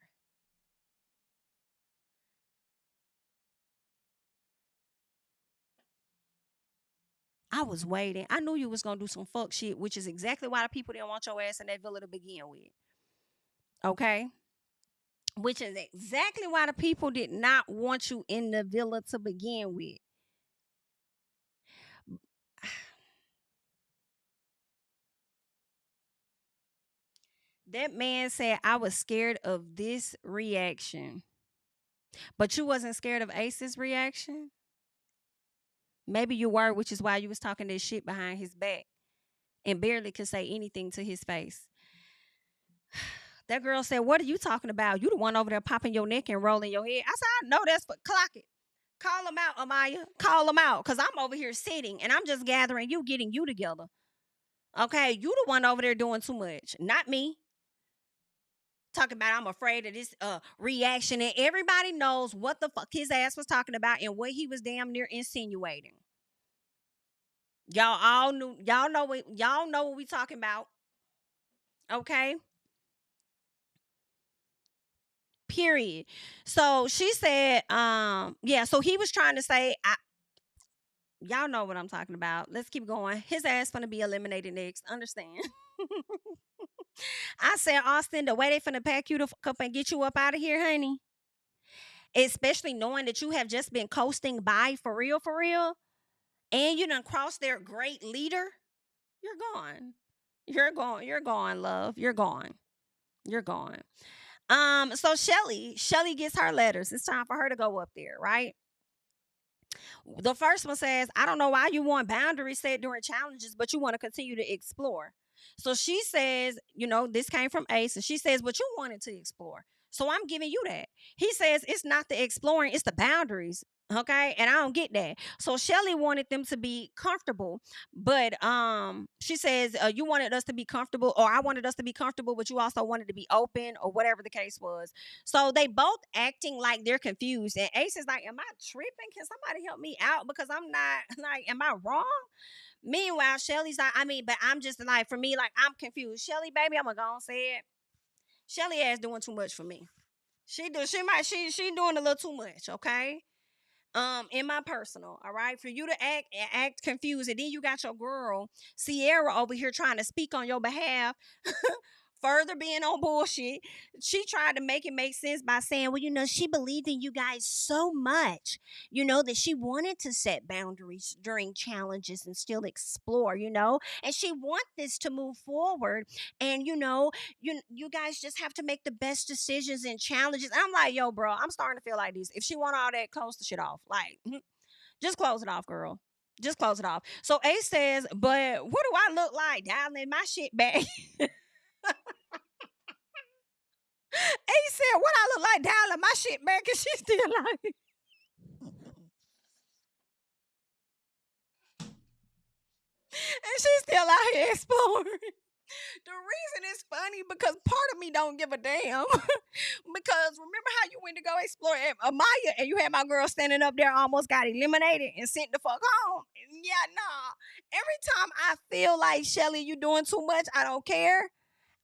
I was waiting. I knew you was gonna do some fuck shit, which is exactly why the people didn't want your ass in that villa to begin with. Okay? Which is exactly why the people did not want you in the villa to begin with. That man said I was scared of this reaction. But you wasn't scared of Ace's reaction? Maybe you were, which is why you was talking this shit behind his back and barely could say anything to his face. That girl said, what are you talking about? You the one over there popping your neck and rolling your head. I said, I know that's for clock it. Call them out, Amaya. Call them out. Because I'm over here sitting and I'm just gathering you, getting you together. Okay, you the one over there doing too much. Not me. Talking about I'm afraid of this reaction. And everybody knows what the fuck his ass was talking about and what he was damn near insinuating. Y'all all knew, y'all know what we talking about. Okay? Period. So she said, yeah, so he was trying to say, y'all know what I'm talking about. Let's keep going. His ass gonna be eliminated next. Understand? I said, Austin, the way they finna pack you to fuck up and get you up out of here, honey. Especially knowing that you have just been coasting by for real, and you done crossed their great leader. You're gone. You're gone, love. You're gone. You're gone. So Chelley gets her letters. It's time for her to go up there, right? The first one says, I don't know why you want boundaries set during challenges, but you want to continue to explore. So she says, this came from Ace, and she says, but you wanted to explore. So I'm giving you that. He says, it's not the exploring, it's the boundaries. Okay. And I don't get that. So Chelley wanted them to be comfortable, but she says, you wanted us to be comfortable, or I wanted us to be comfortable, but you also wanted to be open, or whatever the case was. So they both acting like they're confused. And Ace is like, am I tripping? Can somebody help me out? Because I'm not like, am I wrong? Meanwhile, Chelley's like, but I'm just like, for me, like, I'm confused. Chelley, baby, I'm gonna go and say it. Chelley ass doing too much for me. She doing a little too much, okay? In my personal, all right, for you to act confused, and then you got your girl Sierra over here trying to speak on your behalf. Further being on bullshit, she tried to make it make sense by saying, well, she believed in you guys so much, that she wanted to set boundaries during challenges and still explore, and she want this to move forward. And, you guys just have to make the best decisions in challenges. I'm like, yo, bro, I'm starting to feel like this. If she want all that, close the shit off. Like, just close it off, girl. Just close it off. So Ace says, but what do I look like dialing my shit back? He said, what I look like dialing my shit back, and she's still like, and she's still out here exploring. The reason is funny because part of me don't give a damn. Because remember how you went to go explore at Amaya and you had my girl standing up there, almost got eliminated and sent the fuck home. Yeah, nah. Every time I feel like, Chelley, you doing too much, I don't care.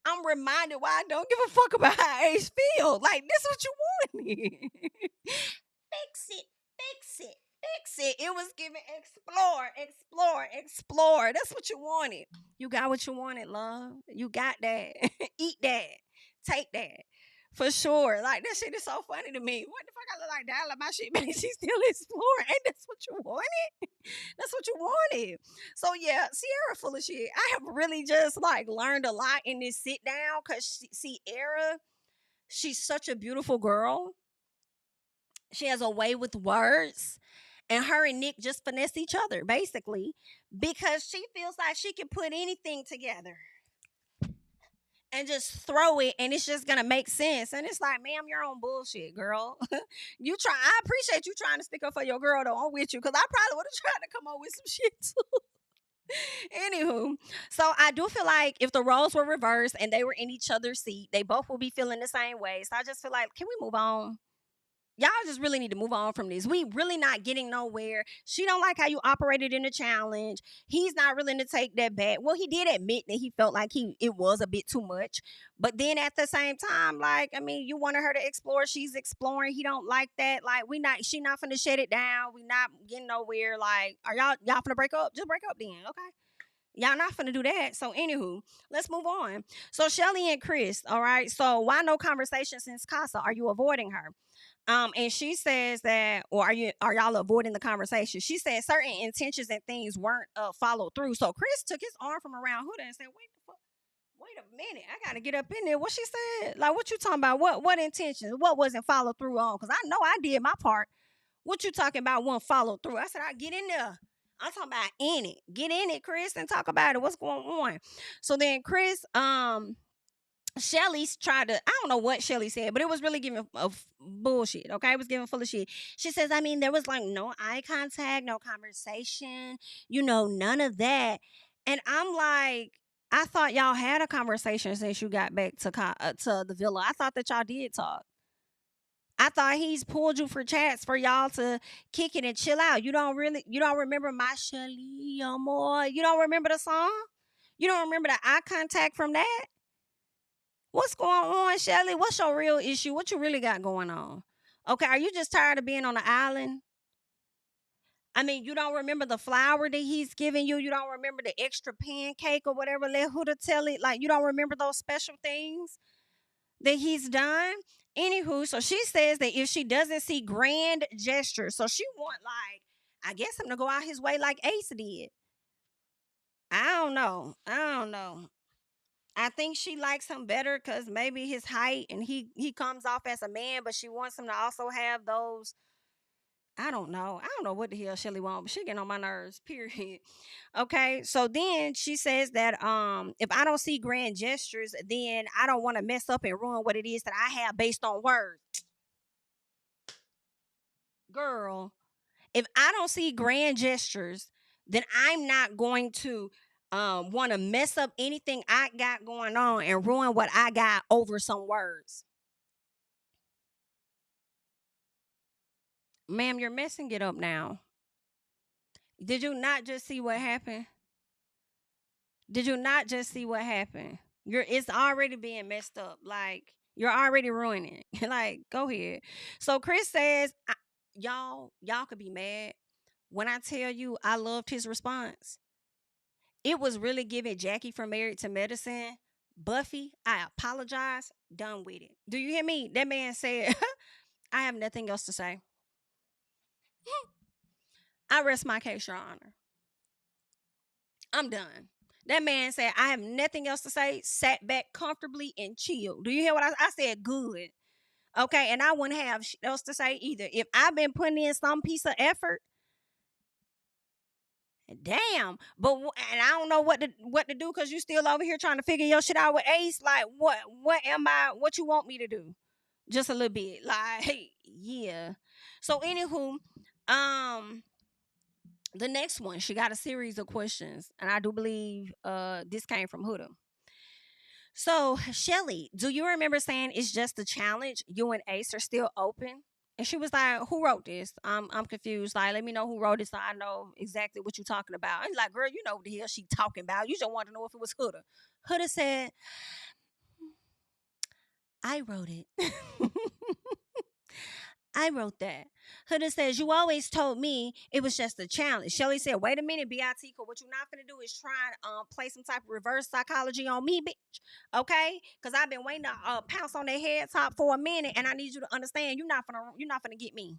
I'm reminded why I don't give a fuck about how Ace feels. Like, this is what you wanted. Fix it, fix it, fix it. It was given explore. That's what you wanted. You got what you wanted, love. You got that. Eat that. Take that. For sure. Like, that shit is so funny to me. What the fuck I look like dialing my shit, man? She's still exploring. Ain't that's what you wanted? That's what you wanted. So yeah, Sierra full of shit. I have really just like learned a lot in this sit down because Sierra, she's such a beautiful girl. She has a way with words. And her and Nick just finesse each other, basically, because she feels like she can put anything together. and just throw it, and it's just gonna make sense. And it's like, ma'am, you're on bullshit, girl. You try. I appreciate you trying to stick up for your girl though. I'm with you because I probably would have tried to come up with some shit too. Anywho, so I do feel like if the roles were reversed and they were in each other's seat, they both would be feeling the same way. So I just feel like, can we move on? Y'all just really need to move on from this. We really not getting nowhere. She don't like how you operated in the challenge. He's not willing to take that back. Well, he did admit that he felt like it was a bit too much. But then at the same time, like, I mean, you wanted her to explore. She's exploring. He don't like that. Like, she not finna shut it down. We not getting nowhere. Like, are y'all finna break up? Just break up then, okay? Y'all not finna do that. So, anywho, let's move on. So, Shelly and Chris, all right. So, why no conversation since Casa? Are you avoiding her? And she says that, or are y'all avoiding the conversation? She said certain intentions and things weren't followed through. So Chris took his arm from around Huda and said, "Wait the fuck, wait a minute, I gotta get up in there." What she said? Like, what you talking about? What intentions? What wasn't followed through on? Because I know I did my part. What you talking about? Wasn't followed through? I said, "I get in there." I'm talking about in it. Get in it, Chris, and talk about it. What's going on? So then Chris, Shelly's tried to, I don't know what Shelly said, but it was really giving bullshit. Okay. It was giving full of shit. She says, I mean, there was like no eye contact, no conversation, none of that. And I'm like, I thought y'all had a conversation since you got back to the villa. I thought that y'all did talk. I thought he's pulled you for chats for y'all to kick it and chill out. You don't remember my Shelly more. You don't remember the song? You don't remember the eye contact from that? What's going on, Shelly? What's your real issue? What you really got going on? Okay, are you just tired of being on the island? I mean, you don't remember the flower that he's giving you. You don't remember the extra pancake or whatever. Let Huda tell it. Like, you don't remember those special things that he's done. Anywho, so she says that if she doesn't see grand gestures, so she want like, I guess him to go out his way like Ace did. I don't know. I think she likes him better because maybe his height and he comes off as a man, but she wants him to also have those. I don't know. I don't know what the hell Shelly wants, but she getting on my nerves. Period. Okay. So then she says that if I don't see grand gestures, then I don't want to mess up and ruin what it is that I have based on words. Girl, if I don't see grand gestures, then I'm not going to want to mess up anything I got going on and ruin what I got over some words. Ma'am, you're messing it up now. Did you not just see what happened? Did you not just see what happened? It's already being messed up. Like, you're already ruining it. Like, go ahead. So Chris says, y'all could be mad. When I tell you I loved his response, it was really giving Jackie from Married to Medicine. Buffy, I apologize. Done with it. Do you hear me? That man said, I have nothing else to say. I rest my case, Your Honor. I'm done. That man said, I have nothing else to say, sat back comfortably and chilled. Do you hear what I said? Good. Okay. And I wouldn't have else to say either. If I've been putting in some piece of effort, damn. And I don't know what to do because you still over here trying to figure your shit out with Ace. Like, what you want me to do? Just a little bit. Like, yeah. So anywho, the next one, she got a series of questions, and I do believe this came from Huda. So, Shelly, do you remember saying it's just a challenge? You and Ace are still open? And she was like, who wrote this? I'm confused. Like, let me know who wrote it so I know exactly what you're talking about. And like, girl, you know what the hell she talking about. You just want to know if it was Huda. Huda said, I wrote it. I wrote that. Huda says, you always told me it was just a challenge. Shelly said, wait a minute, BIT, because what you're not going to do is try and play some type of reverse psychology on me, bitch. Okay? Because I've been waiting to pounce on their head top for a minute, and I need you to understand you're not gonna get me.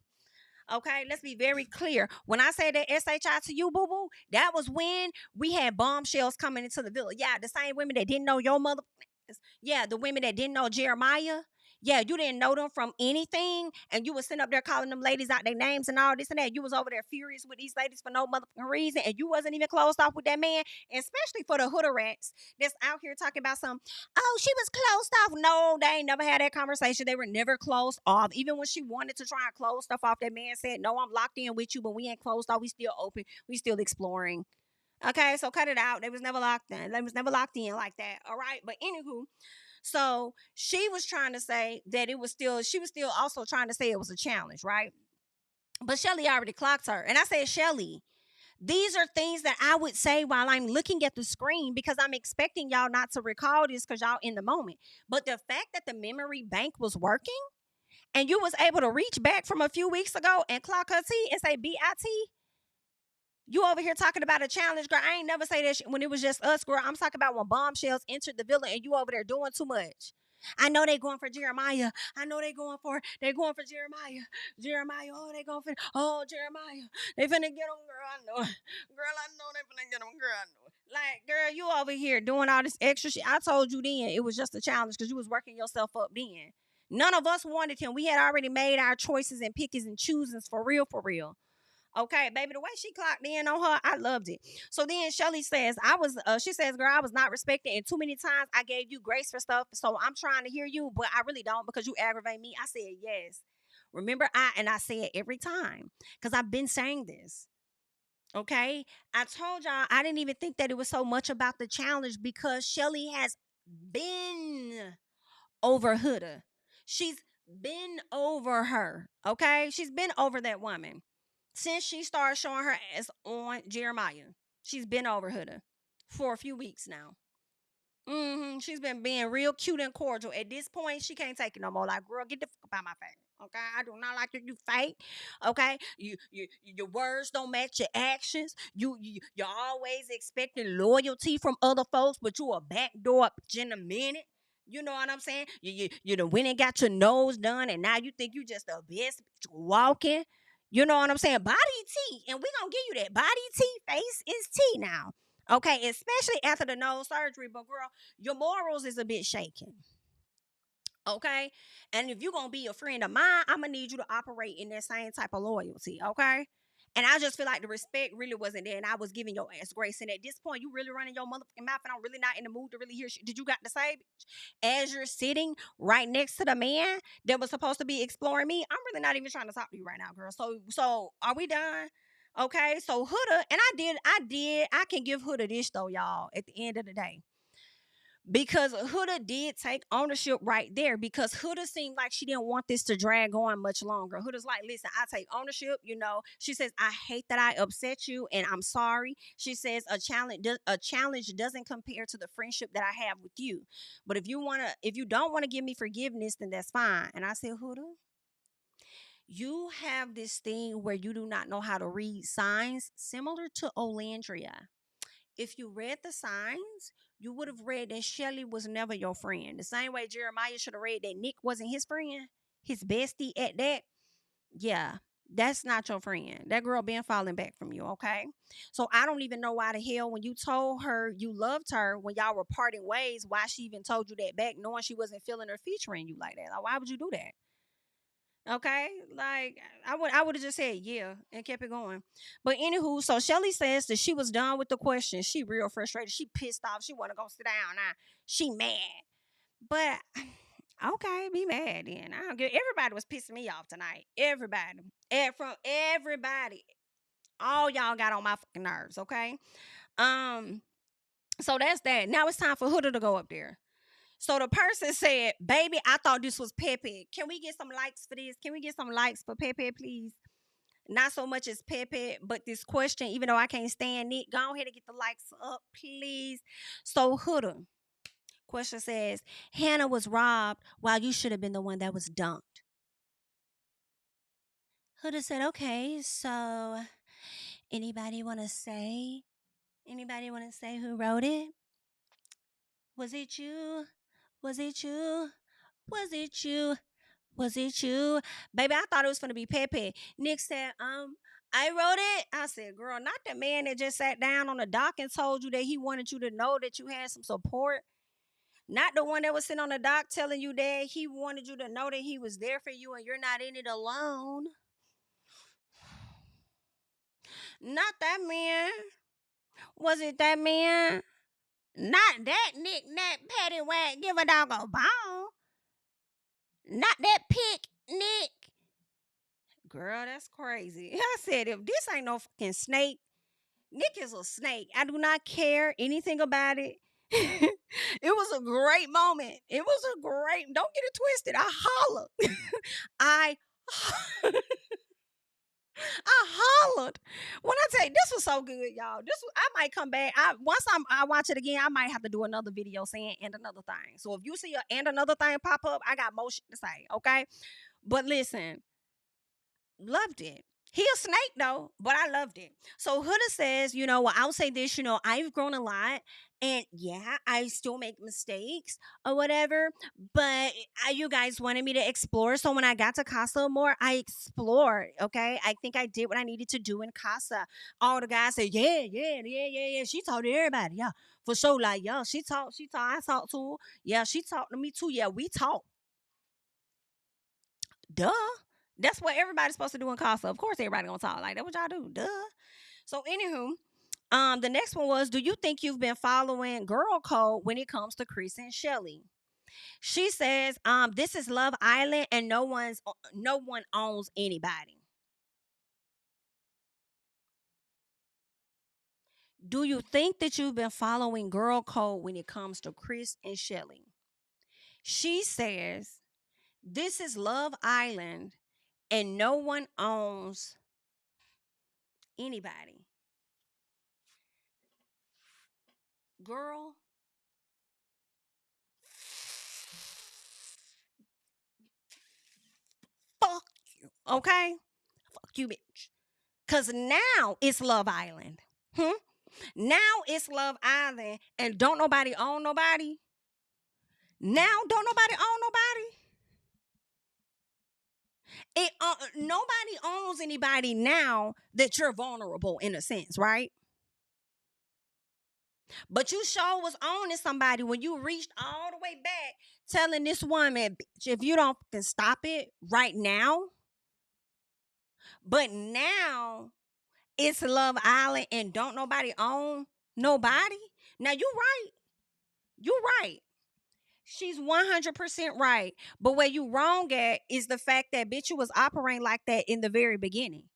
Okay, let's be very clear. When I say that SHI to you, boo boo, that was when we had bombshells coming into the villa. Yeah, the same women that didn't know your mother. Yeah, the women that didn't know Jeremiah. Yeah, you didn't know them from anything, and you was sitting up there calling them ladies out their names and all this and that. You was over there furious with these ladies for no motherfucking reason, and you wasn't even closed off with that man. And especially for the hooder rats that's out here talking about some, oh, she was closed off. No, they ain't never had that conversation. They were never closed off. Even when she wanted to try and close stuff off, that man said, no, I'm locked in with you, but we ain't closed off. We still open. We still exploring. Okay, so cut it out. They was never locked in. They was never locked in like that. All right. But anywho, so she was trying to say that it was still, she was still also trying to say it was a challenge, right? But Shelly already clocked her. And I said, Shelly, these are things that I would say while I'm looking at the screen because I'm expecting y'all not to recall this because y'all in the moment. But the fact that the memory bank was working and you was able to reach back from a few weeks ago and clock her T and say BIT, you over here talking about a challenge, girl. I ain't never say that when it was just us, girl. I'm talking about when bombshells entered the villa and you over there doing too much. I know they going for Jeremiah. I know they going for Jeremiah. Jeremiah, oh, they going for, oh, Jeremiah. They finna get him, girl. I know it. Girl, I know they finna get him, girl. I know it. Like, girl, you over here doing all this extra shit. I told you then it was just a challenge because you was working yourself up then. None of us wanted him. We had already made our choices and pickings and choosings for real, for real. Okay, baby, the way she clocked in on her, I loved it. So then Shelly says, she says, girl, I was not respected. And too many times I gave you grace for stuff. So I'm trying to hear you, but I really don't because you aggravate me. I said, yes. Remember, I say it every time because I've been saying this. Okay. I told y'all I didn't even think that it was so much about the challenge because Shelly has been over Huda. She's been over her. Okay. She's been over that woman since she started showing her ass on Jeremiah. She's been over Huda for a few weeks now. She's been being real cute and cordial. At this point, she can't take it no more. Like, girl, get the fuck out my face. Okay, I do not like that you fake. Okay, your words don't match your actions. You're always expecting loyalty from other folks, but you a backdoor bitch in a minute. You know what I'm saying? You done went and got your nose done, and now you think you just the best bitch walking. You know what I'm saying? Body T, and we gonna give you that body T. Face is T now. Okay, especially after the nose surgery, but girl, your morals is a bit shaken. Okay, and if you're gonna be a friend of mine, I'm gonna need you to operate in that same type of loyalty. Okay. And I just feel like the respect really wasn't there, and I was giving your ass grace. And at this point, you really running your motherfucking mouth, and I'm really not in the mood to really hear shit. Did you got to say, as you're sitting right next to the man that was supposed to be exploring me? I'm really not even trying to talk to you right now, girl. So are we done? Okay, so Huda, and I can give Huda this though, y'all, at the end of the day. Because Huda did take ownership right there because Huda seemed like she didn't want this to drag on much longer. Huda's like, listen, I take ownership. You know, she says, I hate that I upset you and I'm sorry. She says a challenge doesn't compare to the friendship that I have with you. But if you don't want to give me forgiveness, then that's fine. And I said, Huda, you have this thing where you do not know how to read signs similar to Olandria. If you read the signs, you would have read that Shelly was never your friend. The same way Jeremiah should have read that Nick wasn't his friend, his bestie at that. Yeah, that's not your friend. That girl been falling back from you, okay? So I don't even know why the hell when you told her you loved her when y'all were parting ways, why she even told you that back, knowing she wasn't feeling her featuring you like that. Like, why would you do that? Okay, like I would have just said yeah and kept it going. But anywho, so Shelly says that she was done with the question. She real frustrated. She pissed off. She want to go sit down now. She mad. But okay, be mad then. I don't get. Everybody was pissing me off tonight. Everybody, from everybody, all y'all got on my fucking nerves. Okay, um. So that's that. Now it's time for Huda to go up there. So the person said, baby, I thought this was Pepe. Can we get some likes for this? Can we get some likes for Pepe, please? Not so much as Pepe, but this question, even though I can't stand it, go ahead and get the likes up, please. So Huda, question says, Hannah was robbed while you should have been the one that was dumped. Huda said, okay, so anybody want to say? Anybody want to say who wrote it? Was it you? Was it you? Was it you? Was it you? Baby, I thought it was gonna be Pepe. Nick said, I wrote it. I said, girl, not the man that just sat down on the dock and told you that he wanted you to know that you had some support. Not the one that was sitting on the dock telling you that he wanted you to know that he was there for you and you're not in it alone. Not that man. Was it that man? Not that Nick Nat Patty Whack give a dog a bone. Not that pick Nick. Girl, that's crazy. I said, if this ain't no fucking snake, Nick is a snake. I do not care anything about it. It was a great moment. It was a great, don't get it twisted. I hollered. I I hollered when I tell you this was so good, y'all. I might come back. I watch it again, I might have to do another video saying and another thing. So if you see a and another thing pop up, I got more shit to say. Okay, but listen, loved it. He a snake though, but I loved it. So Huda says, well, I'll say this, I've grown a lot. And yeah, I still make mistakes or whatever, but you guys wanted me to explore. So when I got to Casa more, I explored. Okay. I think I did what I needed to do in Casa. All the guys said, yeah, yeah, yeah, yeah, yeah. She talked to everybody. Yeah. For sure. Like, yeah, I talked to her. Yeah, she talked to me too. Yeah, we talked. Duh. That's what everybody's supposed to do in Casa. Of course, everybody gonna talk like that. What y'all do? Duh. So, anywho, the next one was: do you think you've been following girl code when it comes to Chris and Chelley? She says, this is Love Island, and no one owns anybody. Do you think that you've been following girl code when it comes to Chris and Chelley? She says, this is Love Island, and no one owns anybody. Girl, fuck you, okay? Fuck you, bitch. Cause now it's Love Island. Hmm? Now it's Love Island, and don't nobody own nobody. Now don't nobody own nobody. Nobody owns anybody now that you're vulnerable in a sense, right? But you sure was owning somebody when you reached all the way back, telling this woman, bitch, if you don't fucking stop it right now. But now it's Love Island and don't nobody own nobody. Now you right. You right. She's 100% right. But where you wrong at is the fact that bitch, you was operating like that in the very beginning.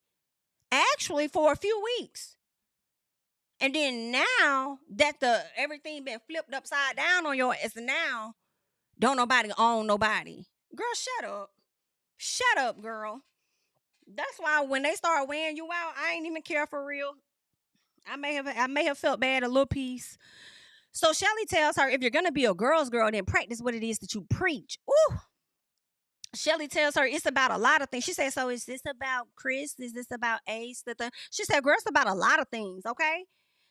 Actually, for a few weeks. And then now that the everything been flipped upside down on your ass, now don't nobody own nobody. Girl, shut up. Shut up, girl. That's why when they start wearing you out, I ain't even care for real. I may have felt bad a little piece. So Shelly tells her, if you're gonna be a girl's girl, then practice what it is that you preach. Ooh. Shelly tells her it's about a lot of things. She said, so is this about Chris? Is this about Ace? She said, girl, it's about a lot of things, okay?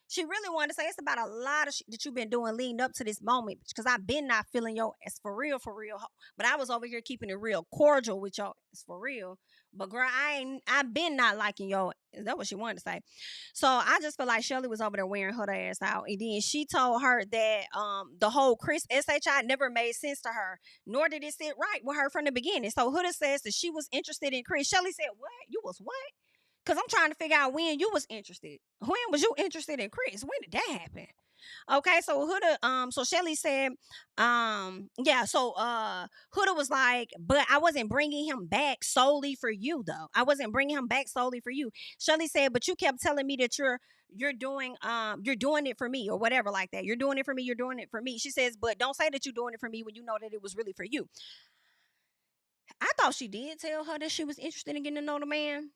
She really wanted to say it's about a lot of shit that you've been doing leading up to this moment because I've been not feeling your ass for real, for real. But I was over here keeping it real cordial with your ass for real. But girl, I've been not liking your. Is that what she wanted to say? So I just feel like Shelly was over there wearing her ass out, and then she told her that the whole Chris SHI never made sense to her, nor did it sit right with her from the beginning. So Huda says that she was interested in Chris. Shelly said, "What? You was what?" Because I'm trying to figure out when you was interested. When was you interested in Chris? When did that happen? Okay, so so Shelly said, yeah, so Huda was like, but I wasn't bringing him back solely for you, though. I wasn't bringing him back solely for you. Shelly said, but you kept telling me that you're doing it for me or whatever like that. You're doing it for me. You're doing it for me. She says, but don't say that you're doing it for me when you know that it was really for you. I thought she did tell her that she was interested in getting to know the man.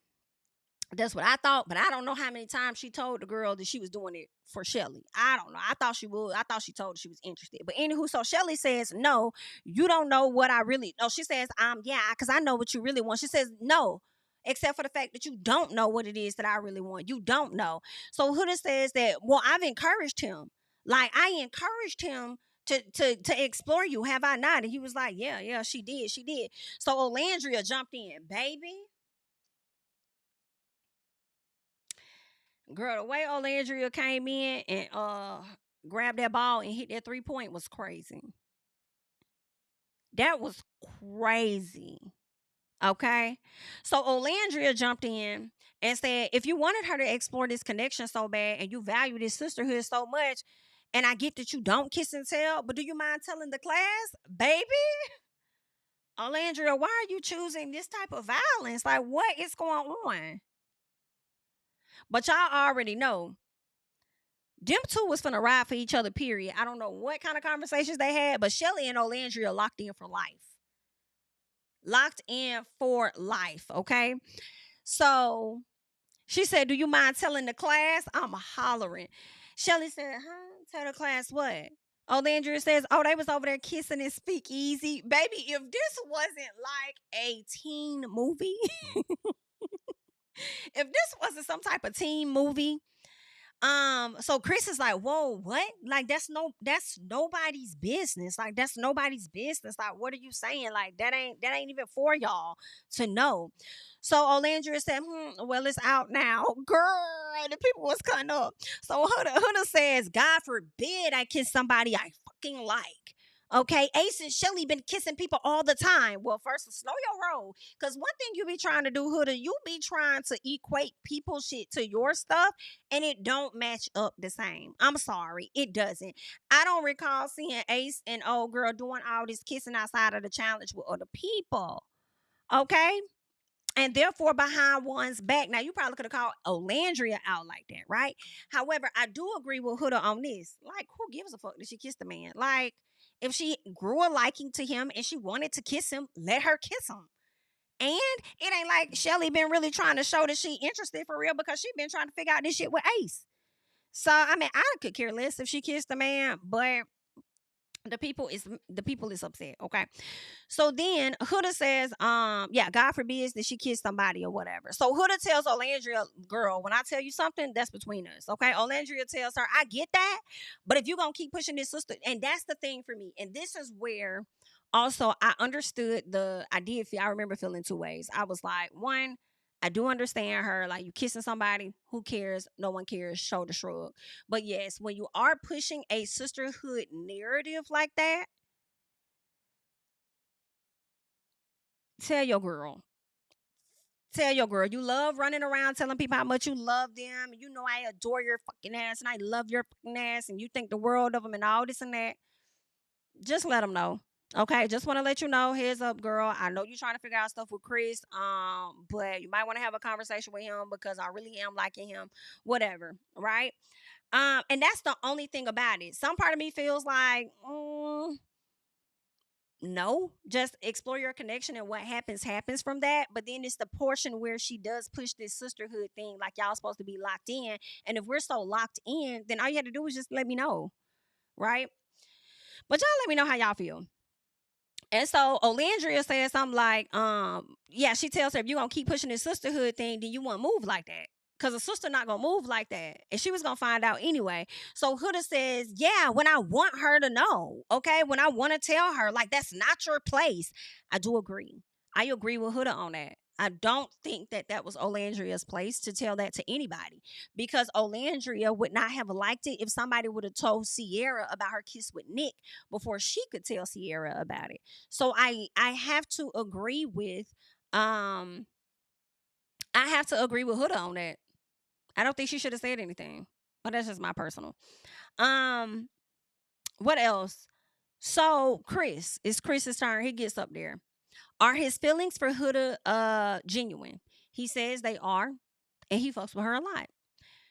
That's what I thought, but I don't know how many times she told the girl that she was doing it for Shelly. I don't know. I thought she would. I thought she told her she was interested. But anywho, so Shelly says, no, you don't know what I really. No, she says, yeah, because I know what you really want. She says, no, except for the fact that you don't know what it is that I really want. You don't know. So Huda says that, well, I've encouraged him. Like I encouraged him to explore you. Have I not? And he was like, yeah, yeah, she did. She did. So Olandria jumped in, baby. Girl, the way Olandria came in and grabbed that ball and hit that 3-point was crazy. That was crazy. Okay. So Olandria jumped in and said, if you wanted her to explore this connection so bad and you value this sisterhood so much, and I get that you don't kiss and tell, but do you mind telling the class, baby? Olandria, why are you choosing this type of violence? Like, what is going on? But y'all already know them two was finna ride for each other, period. I don't know what kind of conversations they had, but Chelley and Olandria locked in for life. Locked in for life, okay? So she said, do you mind telling the class? I'm hollering. Chelley said, huh? Tell the class what? Olandria says, oh, they was over there kissing and speak easy. Baby, if this wasn't like a teen movie, if this wasn't some type of teen movie, so Chris is like, whoa, what? Like that's nobody's business. Like that's nobody's business. Like, what are you saying? Like that ain't even for y'all to know. So Olandria said, well, it's out now. Girl, the people was cutting up. So Huda says, God forbid I kiss somebody I fucking like. Okay, Ace and Chelley been kissing people all the time. Well, first, slow your roll. Because one thing you be trying to do, Huda, you be trying to equate people shit to your stuff, and it don't match up the same. I'm sorry, it doesn't. I don't recall seeing Ace and old girl doing all this kissing outside of the challenge with other people. Okay? And therefore behind one's back. Now, you probably could have called Olandria out like that, right? However, I do agree with Huda on this. Like, who gives a fuck that she kissed the man? Like, if she grew a liking to him and she wanted to kiss him, let her kiss him. And it ain't like Chelley been really trying to show that she interested for real, because she been trying to figure out this shit with Ace. So, I mean, I could care less if she kissed the man, but the people is upset. Okay. So then Huda says, yeah, God forbids that she kissed somebody or whatever. So Huda tells Olandria, girl, when I tell you something, that's between us. Okay. Olandria tells her, I get that, but if you're gonna keep pushing this sister, and that's the thing for me, and this is where also I understood I remember feeling two ways. I was like, one, I do understand her. Like, you kissing somebody, who cares? No one cares. Shoulder shrug. But yes, when you are pushing a sisterhood narrative like that, tell your girl. Tell your girl. You love running around telling people how much you love them. You know I adore your fucking ass and I love your fucking ass and you think the world of them and all this and that. Just let them know. Okay, just want to let you know. Heads up, girl. I know you're trying to figure out stuff with Chris, but you might want to have a conversation with him because I really am liking him. Whatever, right? And that's the only thing about it. Some part of me feels like, no, just explore your connection and what happens from that. But then it's the portion where she does push this sisterhood thing, like y'all supposed to be locked in. And if we're so locked in, then all you had to do is just let me know, right? But y'all let me know how y'all feel. And so Olandria says something like, yeah, she tells her, if you're gonna keep pushing this sisterhood thing, then you won't move like that. Cause a sister not gonna move like that. And she was gonna find out anyway. So Huda says, yeah, when I want her to know, okay, when I want to tell her, like, that's not your place. I do agree. I agree with Huda on that. I don't think that that was Olandria's place to tell that to anybody, because Olandria would not have liked it if somebody would have told Sierra about her kiss with Nick before she could tell Sierra about it. So I have to agree with I have to agree with Huda on that. I don't think she should have said anything. But that's just my personal. Um, what else? So it's Chris's turn. He gets up there. Are his feelings for Huda genuine? He says they are, and he fucks with her a lot.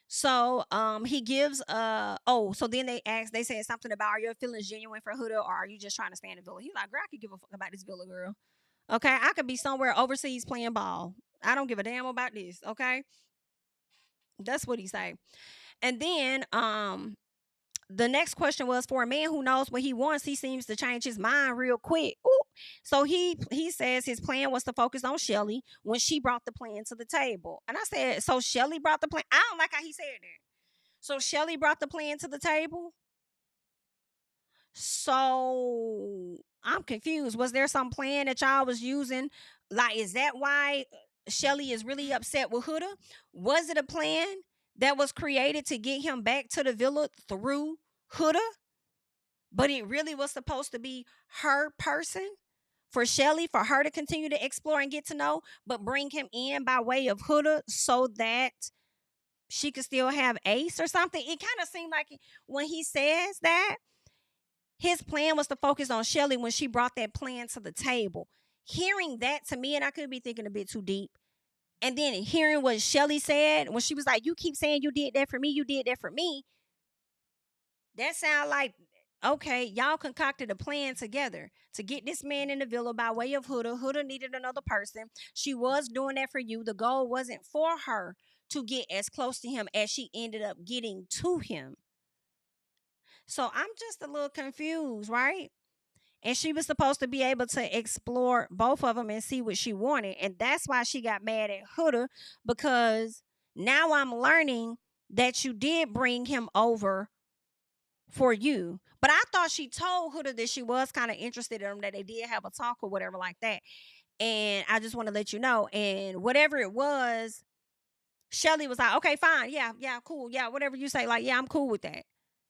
So he gives so then they said something about, are your feelings genuine for Huda, or are you just trying to stay in the villa? He's like, girl, I could give a fuck about this villa, girl. Okay, I could be somewhere overseas playing ball. I don't give a damn about this. Okay, that's what he say. And then the next question was, for a man who knows what he wants, he seems to change his mind real quick. Ooh. So he says his plan was to focus on Chelley when she brought the plan to the table. And I said, so Chelley brought the plan. I don't like how he said that. So Chelley brought the plan to the table. So I'm confused. Was there some plan that y'all was using? Like, is that why Chelley is really upset with Huda? Was it a plan that was created to get him back to the villa through Huda? But it really was supposed to be her person? for Chelley, for her to continue to explore and get to know, but bring him in by way of Huda so that she could still have Ace or something. It kind of seemed like when he says that, his plan was to focus on Chelley when she brought that plan to the table. Hearing that to me, and I could be thinking a bit too deep, and then hearing what Chelley said when she was like, "You keep saying you did that for me, you did that for me." That sound like, okay, y'all concocted a plan together to get this man in the villa by way of Huda. Huda needed another person. She was doing that for you. The goal wasn't for her to get as close to him as she ended up getting to him. So I'm just a little confused, right? And she was supposed to be able to explore both of them and see what she wanted. And that's why she got mad at Huda, because now I'm learning that you did bring him over for you. But I thought she told Huda that she was kind of interested in him, that they did have a talk or whatever like that. And I just want to let you know. And whatever it was, Chelley was like, okay, fine. Yeah, yeah, cool. Yeah, whatever you say. Like, yeah, I'm cool with that.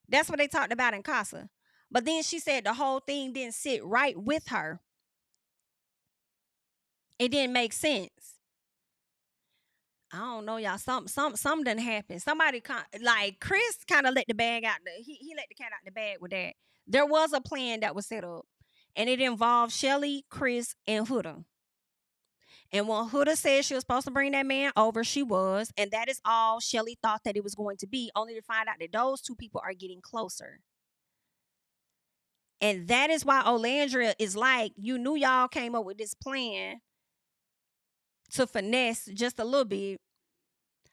That's what they talked about in Casa. But then she said the whole thing didn't sit right with her. It didn't make sense. I don't know, y'all. Something done happened. Somebody like Chris kind of let the bag out. He let the cat out the bag with that. There was a plan that was set up, and it involved Chelley, Chris, and Huda. And when Huda said she was supposed to bring that man over, she was, and that is all Chelley thought that it was going to be. Only to find out that those two people are getting closer. And that is why Olandria is like, you knew y'all came up with this plan to finesse just a little bit.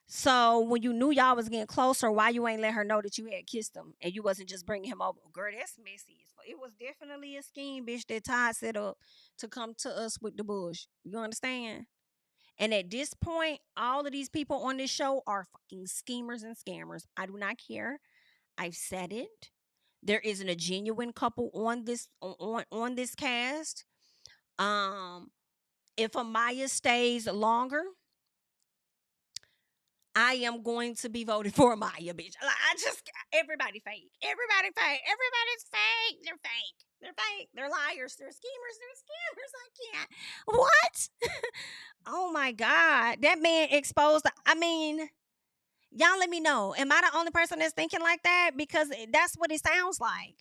So when you knew y'all was getting closer, why you ain't let her know that you had kissed him and you wasn't just bringing him over? Girl, that's messy. It was definitely a scheme, bitch, that Todd set up to come to us with the bush. You understand? And at this point, all of these people on this show are fucking schemers and scammers. I do not care. I've said it. There isn't a genuine couple on this cast. Um, if Amaya stays longer, I am going to be voted for Amaya, bitch. Like, everybody fake. Everybody fake. Everybody's fake. They're fake. They're fake. They're liars. They're schemers. They're scammers. I can't. What? Oh my God. That man exposed. I mean, y'all let me know. Am I the only person that's thinking like that? Because that's what it sounds like.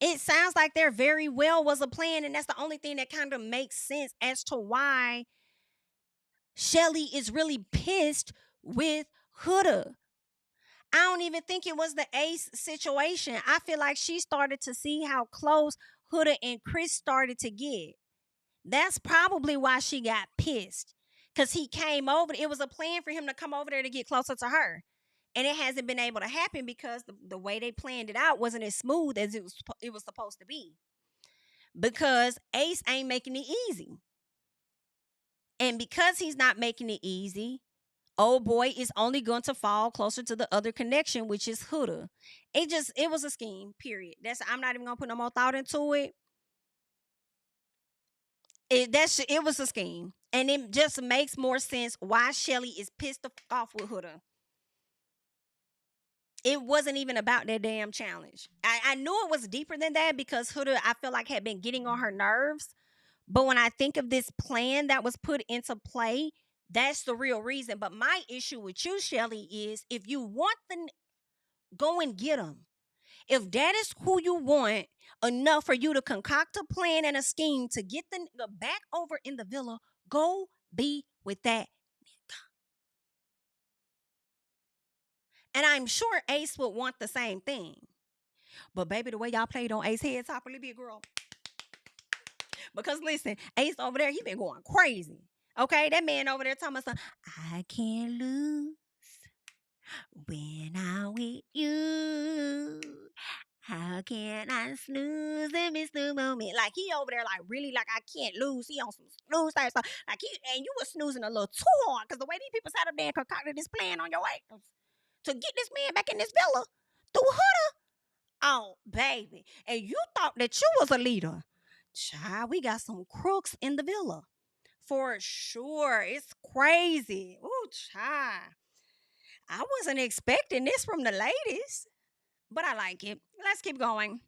It sounds like there very well was a plan, and that's the only thing that kind of makes sense as to why Chelley is really pissed with Huda. I don't even think it was the Ace situation. I feel like she started to see how close Huda and Chris started to get. That's probably why she got pissed. Because he came over. It was a plan for him to come over there to get closer to her. And it hasn't been able to happen because the way they planned it out wasn't as smooth as it was supposed to be. Because Ace ain't making it easy. And because he's not making it easy, old boy is only going to fall closer to the other connection, which is Huda. It was a scheme, period. I'm not even gonna put no more thought into it. It was a scheme. And it just makes more sense why Chelley is pissed off with Huda. It wasn't even about that damn challenge. I knew it was deeper than that because Huda, I feel like, had been getting on her nerves. But when I think of this plan that was put into play, that's the real reason. But my issue with you, Chelley, is if you want go and get them. If that is who you want, enough for you to concoct a plan and a scheme to get the nigga back over in the villa, go be with that nigga. And I'm sure Ace would want the same thing. But baby, the way y'all played on Ace head top, really big girl. Because listen, Ace over there, he been going crazy. Okay, that man over there talking about something. I can't lose when I'm with you. How can I snooze and miss the moment? Like he over there, like really, like I can't lose. He on some snooze type stuff. Like and you was snoozing a little too hard because the way these people sat up there and concocted this plan on your ass to get this man back in this villa through Huda. Oh, baby. And you thought that you was a leader. Child, we got some crooks in the villa. For sure. It's crazy. Ooh, child. I wasn't expecting this from the ladies, but I like it. Let's keep going.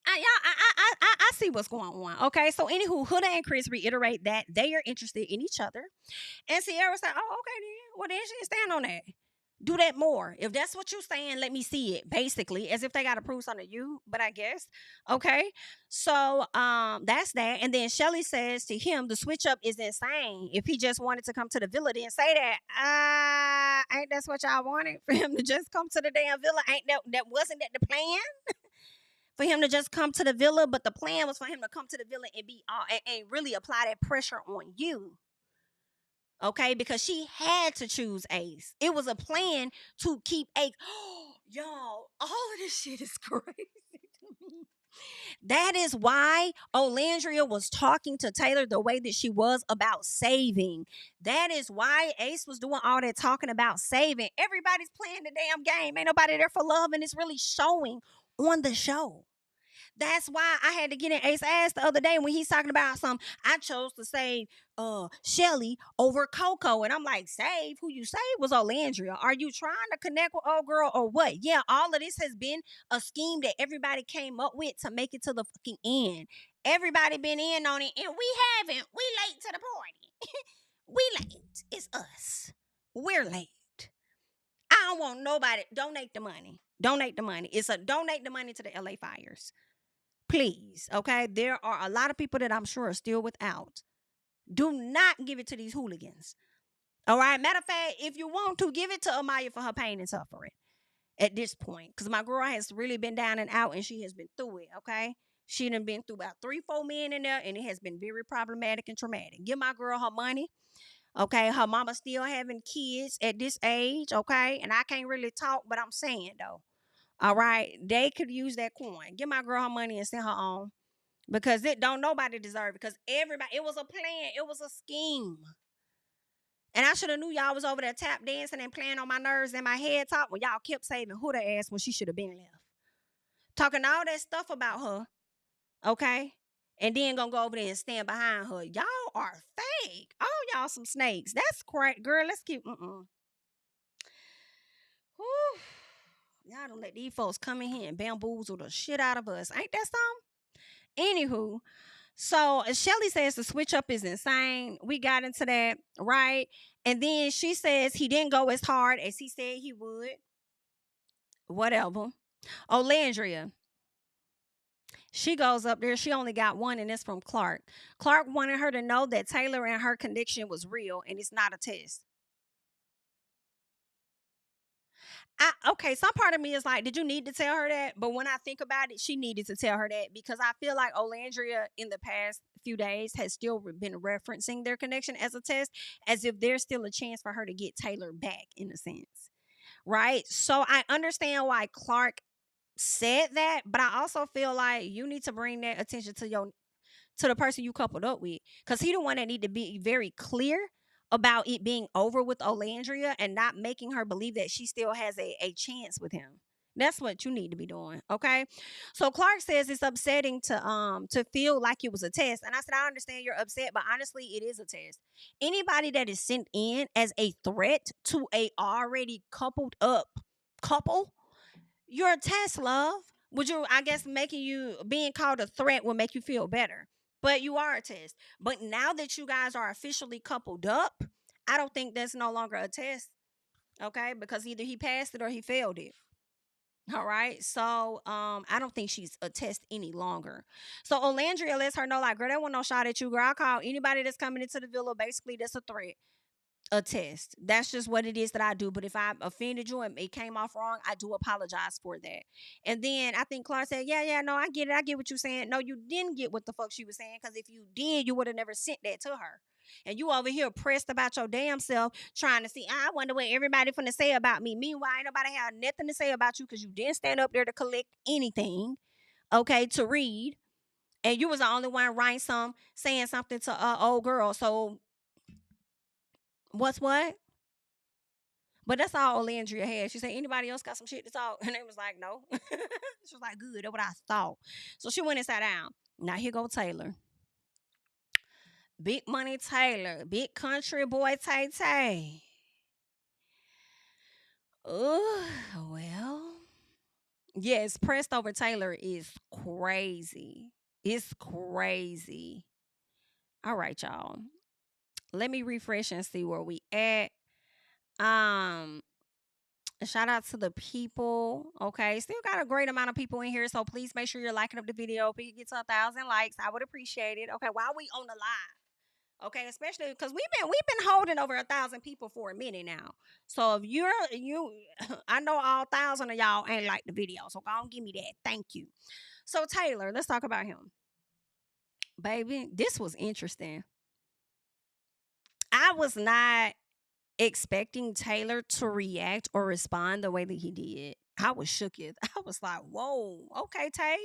I see what's going on. Okay, so anywho, Huda and Chris reiterate that they are interested in each other, and Sierra said, "Oh, okay, then. Well, then she stand on that. Do that more. If that's what you're saying, let me see it." Basically, as if they got to prove something to you. But I guess okay. So that's that. And then Shelly says to him, "The switch up is insane. If he just wanted to come to the villa, then say that. Ain't that's what y'all wanted for him to just come to the damn villa? Ain't that wasn't that the plan?" For him to just come to the villa, but the plan was for him to come to the villa and be all and really apply that pressure on you. Okay, because she had to choose Ace. It was a plan to keep Ace. Y'all, all of this shit is crazy to me. That is why Olandria was talking to Taylor the way that she was about saving. That is why Ace was doing all that talking about saving. Everybody's playing the damn game. Ain't nobody there for love, and it's really showing on the show. That's why I had to get in Ace ass the other day when he's talking about some. I chose to save Shelly over Coco. And I'm like, save? Who you saved was Olandria. Are you trying to connect with old girl or what? Yeah, all of this has been a scheme that everybody came up with to make it to the fucking end. Everybody been in on it, and we haven't. We late to the party. We late. It's us. We're late. I don't want nobody. Donate the money. Donate the money. It's a donate the money to the LA fires. Please, okay? There are a lot of people that I'm sure are still without. Do not give it to these hooligans. All right? Matter of fact, if you want to, give it to Amaya for her pain and suffering at this point. Because my girl has really been down and out and she has been through it, okay? She done been through about 3-4 men in there and it has been very problematic and traumatic. Give my girl her money. Okay, her mama still having kids at this age, okay? And I can't really talk, but I'm saying though. All right, they could use that coin. Give my girl her money and send her on because it don't nobody deserve it. Because everybody, it was a plan, it was a scheme, and I should have knew y'all was over there tap dancing and playing on my nerves and my head top when y'all kept saving Huda ass when she should have been left, talking all that stuff about her. Okay, and then gonna go over there and stand behind her. Y'all are fake. All y'all some snakes. That's correct, girl. Let's keep. Whew. Y'all don't let these folks come in here and bamboozle the shit out of us. Ain't that something? Anywho, so Shelly says the switch up is insane. We got into that, right? And then she says he didn't go as hard as he said he would. Whatever. Olandria. She goes up there. She only got one, and it's from Clark. Clark wanted her to know that Taylor and her connection was real, and it's not a test. Okay, some part of me is like, did you need to tell her that? But when I think about it, she needed to tell her that because I feel like Olandria in the past few days has still been referencing their connection as a test, as if there's still a chance for her to get Taylor back in a sense. Right? So I understand why Clark said that, but I also feel like you need to bring that attention to the person you coupled up with. Because he the one that need to be very clear about it being over with Olandria and not making her believe that she still has a chance with him. That's what you need to be doing. Okay. So Clark says it's upsetting to feel like it was a test. And I said, I understand you're upset, but honestly, it is a test. Anybody that is sent in as a threat to a already coupled up couple, you're a test, love. Would you, I guess, making you being called a threat will make you feel better. But you are a test. But now that you guys are officially coupled up, I don't think that's no longer a test. Okay? Because either he passed it or he failed it. All right. So I don't think she's a test any longer. So Olandria lets her know, like, girl, that wasn't no shot at you, girl. I call anybody that's coming into the villa, basically, that's a threat, a test. That's just what it is that I do. But if I offended you and it came off wrong, I do apologize for that. And then I think Clark said, yeah, no, I get it. I get what you're saying. No, you didn't get what the fuck she was saying. Because if you did, you would have never sent that to her. And you over here pressed about your damn self, trying to see, I wonder what everybody finna say about me. Meanwhile, ain't nobody have nothing to say about you because you didn't stand up there to collect anything, okay, to read. And you was the only one writing saying something to old girl. So what's what? But that's all Olandria had. She said, anybody else got some shit to talk? And they was like, no. She was like, good. That's what I thought. So she went and sat down. Now here go Taylor. Big money Taylor. Big country boy Tay Tay. Oh, well. Yes, pressed over Taylor is crazy. It's crazy. All right, y'all. Let me refresh and see where we at. Um, Shout out to the people. Okay, still got a great amount of people in here, so please make sure you're liking up the video. If it gets 1,000 likes, I would appreciate it. Okay, while we on the live. Okay, especially because we've been holding over 1,000 people for a minute now. So if you, I know all 1,000 of y'all ain't like the video, so go on, give me that. Thank you. So Taylor, let's talk about him, baby. This was interesting. I was not expecting Taylor to react or respond the way that he did. I was shook. I was like, "Whoa, okay, Tay.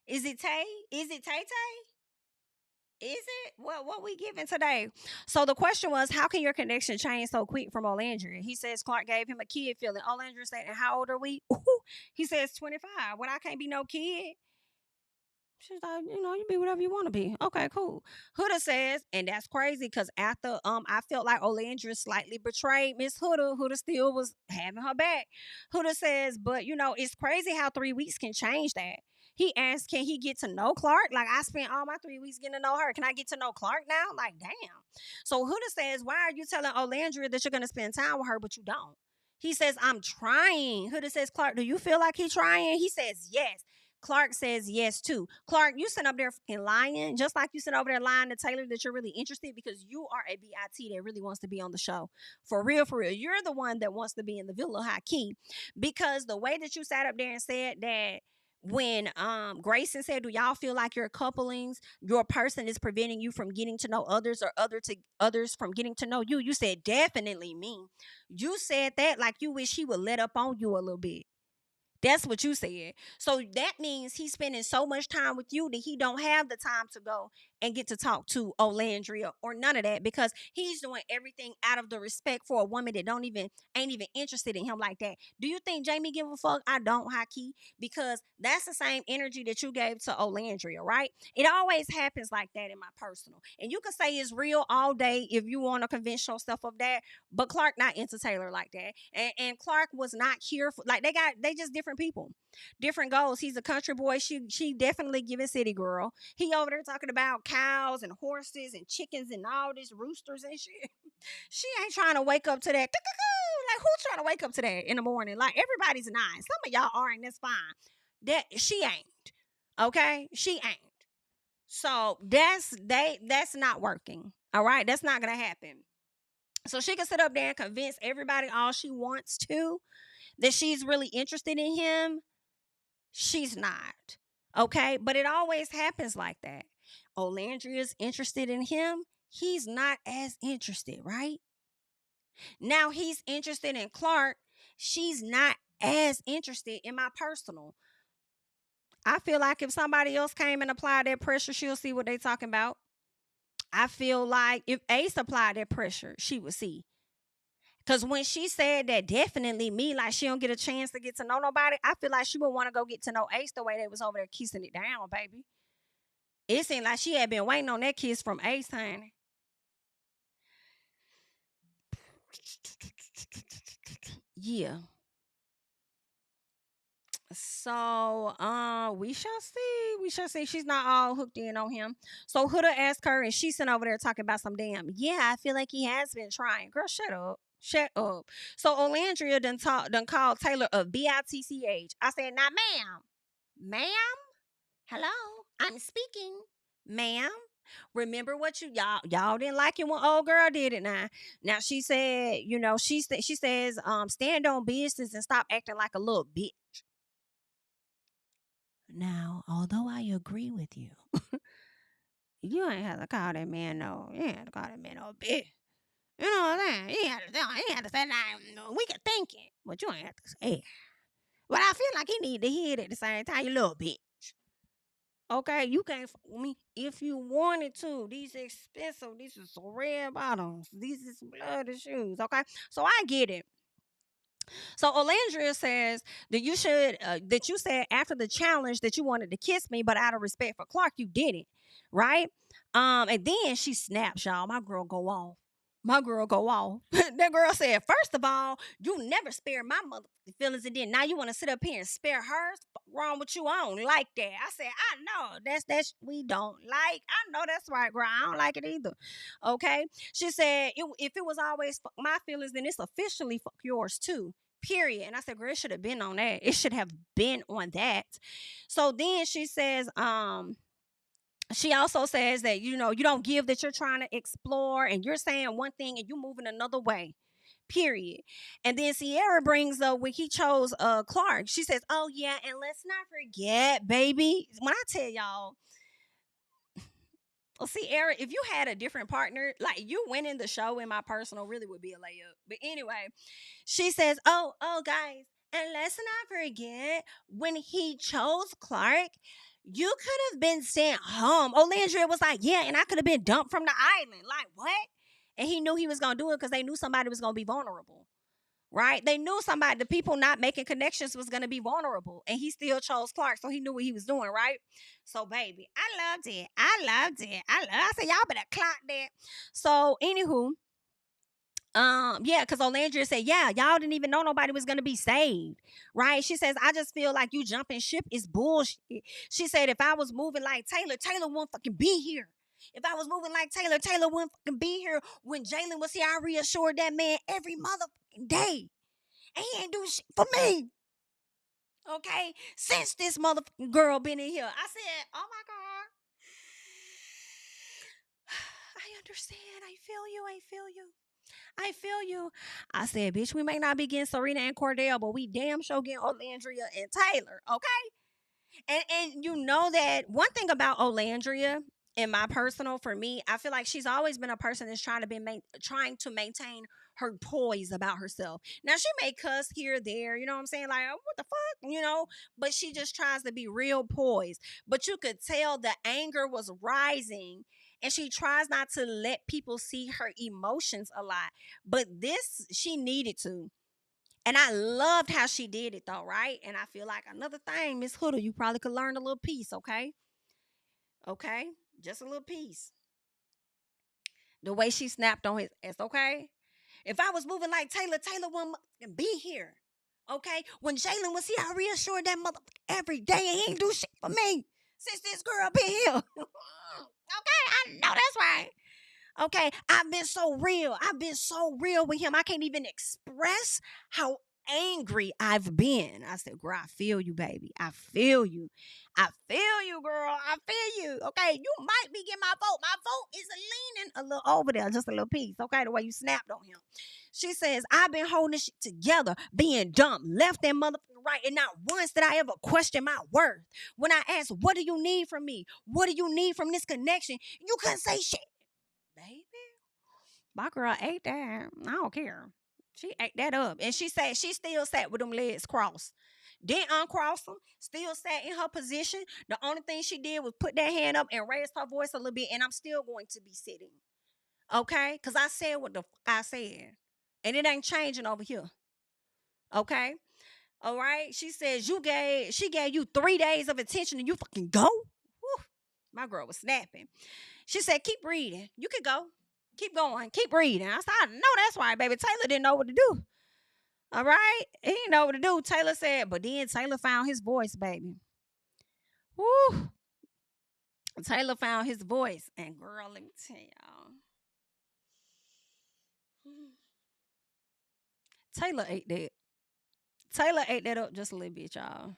Is it Tay? Is it Tay Tay? Is it what we giving today?" So the question was, how can your connection change so quick from Olandria? He says Clark gave him a kid feeling. Olandria said, "And how old are we?" Ooh, he says 25. Well, I can't be no kid. She's like, you be whatever you want to be. Okay, cool. Huda says, and that's crazy because after I felt like Olandria slightly betrayed Miss Huda. Huda still was having her back. Huda says, but it's crazy how 3 weeks can change that. He asked, can he get to know Clark? Like, I spent all my 3 weeks getting to know her. Can I get to know Clark now? Like, damn. So Huda says, why are you telling Olandria that you're gonna spend time with her, but you don't? He says, I'm trying. Huda says, Clark, do you feel like he's trying? He says, yes. Clark says yes too. Clark, you sit up there fucking lying, just like you sit over there lying to Taylor that you're really interested because you are a BIT that really wants to be on the show. For real, for real. You're the one that wants to be in the villa high key. Because the way that you sat up there and said that when Grayson said, do y'all feel like you're couplings, your person is preventing you from getting to know others or others from getting to know you? You said definitely me. You said that like you wish he would let up on you a little bit. That's what you said. So that means he's spending so much time with you that he don't have the time to go and get to talk to Olandria or none of that because he's doing everything out of the respect for a woman that ain't even interested in him like that. Do you think Jamie give a fuck? I don't, Haki, because that's the same energy that you gave to Olandria, right? It always happens like that in my personal. And you can say it's real all day if you want to convince yourself of that, but Clark not into Taylor like that. And Clark was not here for like they just different people. Different goals. He's a country boy. She definitely giving city girl. He over there talking about cows and horses and chickens and all these roosters and shit. She ain't trying to wake up to that. Like who's trying to wake up to that in the morning? Like everybody's nice. Some of y'all are and that's fine. That she ain't. Okay? She ain't. So that's not working. All right? That's not gonna happen. So she can sit up there and convince everybody all she wants to that she's really interested in him. She's not. Okay? But it always happens like that. Olandria's interested in him. He's not as interested, right? Now he's interested in Clark. She's not as interested in my personal. I feel like if somebody else came and applied that pressure, she'll see what they talking about. I feel like if Ace applied that pressure, she would see. Because when she said that definitely me, like she don't get a chance to get to know nobody, I feel like she would want to go get to know Ace the way they was over there kissing it down, baby. It seemed like she had been waiting on that kiss from Ace, honey. Yeah. So we shall see. We shall see. She's not all hooked in on him. So Huda asked her, and she's sitting over there talking about some damn. Yeah, I feel like he has been trying. Girl, shut up. Shut up. So Olandria done called Taylor a bitch. I said, now, ma'am, hello, I'm speaking, ma'am. Remember what y'all didn't like it when old girl did it. Now she said, she says, stand on business and stop acting like a little bitch. Now, although I agree with you, you ain't have to call that man no. You ain't have to call that man no bitch. You know what I'm saying? You have to say that. We can think it, but you ain't have to say it. But I feel like he need to hear it at the same time, you little bitch. Okay, you can't fuck with me if you wanted to. These expensive. These is red bottoms. These is bloody shoes. Okay, so I get it. So Olandria says that you said after the challenge that you wanted to kiss me, but out of respect for Clark, you didn't, right? And then she snaps, y'all. My girl go off. My girl go off. That girl said, first of all, you never spare my motherfucking feelings, and then now you want to sit up here and spare hers. Fuck wrong with you? I don't like that. I said, I know that's we don't like. I know that's right, girl. I don't like it either. Okay. She said, if it was always fuck my feelings, then it's officially fuck yours too. Period. And I said, girl, it should have been on that. It should have been on that. So then she says, she also says that you don't give, that you're trying to explore and you're saying one thing and you moving another way, period. And then Sierra brings up when he chose Clark. She says, oh yeah, and let's not forget, baby, when I tell y'all, well, Sierra, if you had a different partner, like you winning the show in my personal really would be a layup. But anyway, she says, oh guys, and let's not forget when he chose Clark, you could have been sent home. Olandria was like, yeah, and I could have been dumped from the island. Like, what? And he knew he was going to do it because they knew somebody was going to be vulnerable, right? They knew somebody, the people not making connections was going to be vulnerable. And he still chose Clark, so he knew what he was doing, right? So, baby, I loved it. I said, y'all better clock that. So, anywho, yeah, because Olandria said, yeah, y'all didn't even know nobody was gonna be saved, right? She says, I just feel like you jumping ship is bullshit. She said, if I was moving like Taylor, Taylor wouldn't fucking be here. If I was moving like Taylor, Taylor wouldn't fucking be here. When Jalen was here, I reassured that man every motherfucking day. And he ain't do shit for me. Okay? Since this motherfucking girl been in here. I said, oh my God. I understand. I feel you. I said, bitch, we may not be getting Serena and Cordell, but we damn sure getting Olandria and Taylor, okay? And you know that one thing about Olandria, in my personal, for me, I feel like she's always been a person that's trying to maintain her poise about herself. Now she may cuss here or there, you know what I'm saying? Like, oh, what the fuck, but she just tries to be real poised. But you could tell the anger was rising, and she tries not to let people see her emotions a lot. But this, she needed to. And I loved how she did it though, right? And I feel like another thing, Miss Huda, you probably could learn a little piece, okay? Okay? Just a little piece. The way she snapped on his ass, okay? If I was moving like Taylor, Taylor wouldn't be here. Okay? When Jalen was here, I reassured that mother every day, and he ain't do shit for me since this girl been here. Okay? I know that's right. Okay, I've been so real. With him. I can't even express how angry I've been. I said, girl, I feel you, baby. I feel you, girl. I feel you. Okay, you might be getting my vote. My vote is leaning a little over there, just a little piece. Okay, the way you snapped on him. She says, I've been holding this shit together, being dumb, left and motherfucking right, and not once did I ever question my worth. When I asked, what do you need from me? What do you need from this connection? You couldn't say shit. Baby, my girl ate that. I don't care. She ate that up. And she said she still sat with them legs crossed. Didn't uncross them. Still sat in her position. The only thing she did was put that hand up and raise her voice a little bit. And I'm still going to be sitting. Okay? Because I said what the fuck I said. And it ain't changing over here. Okay? All right? She says she gave you 3 days of attention and you fucking go? Whew. My girl was snapping. She said, keep reading. You could go. Keep going. Keep reading. I said, I know that's right, baby. Taylor didn't know what to do. All right? He didn't know what to do. Taylor said, but then Taylor found his voice, baby. Woo. Taylor found his voice. And girl, let me tell y'all. Taylor ate that. Taylor ate that up just a little bit, y'all.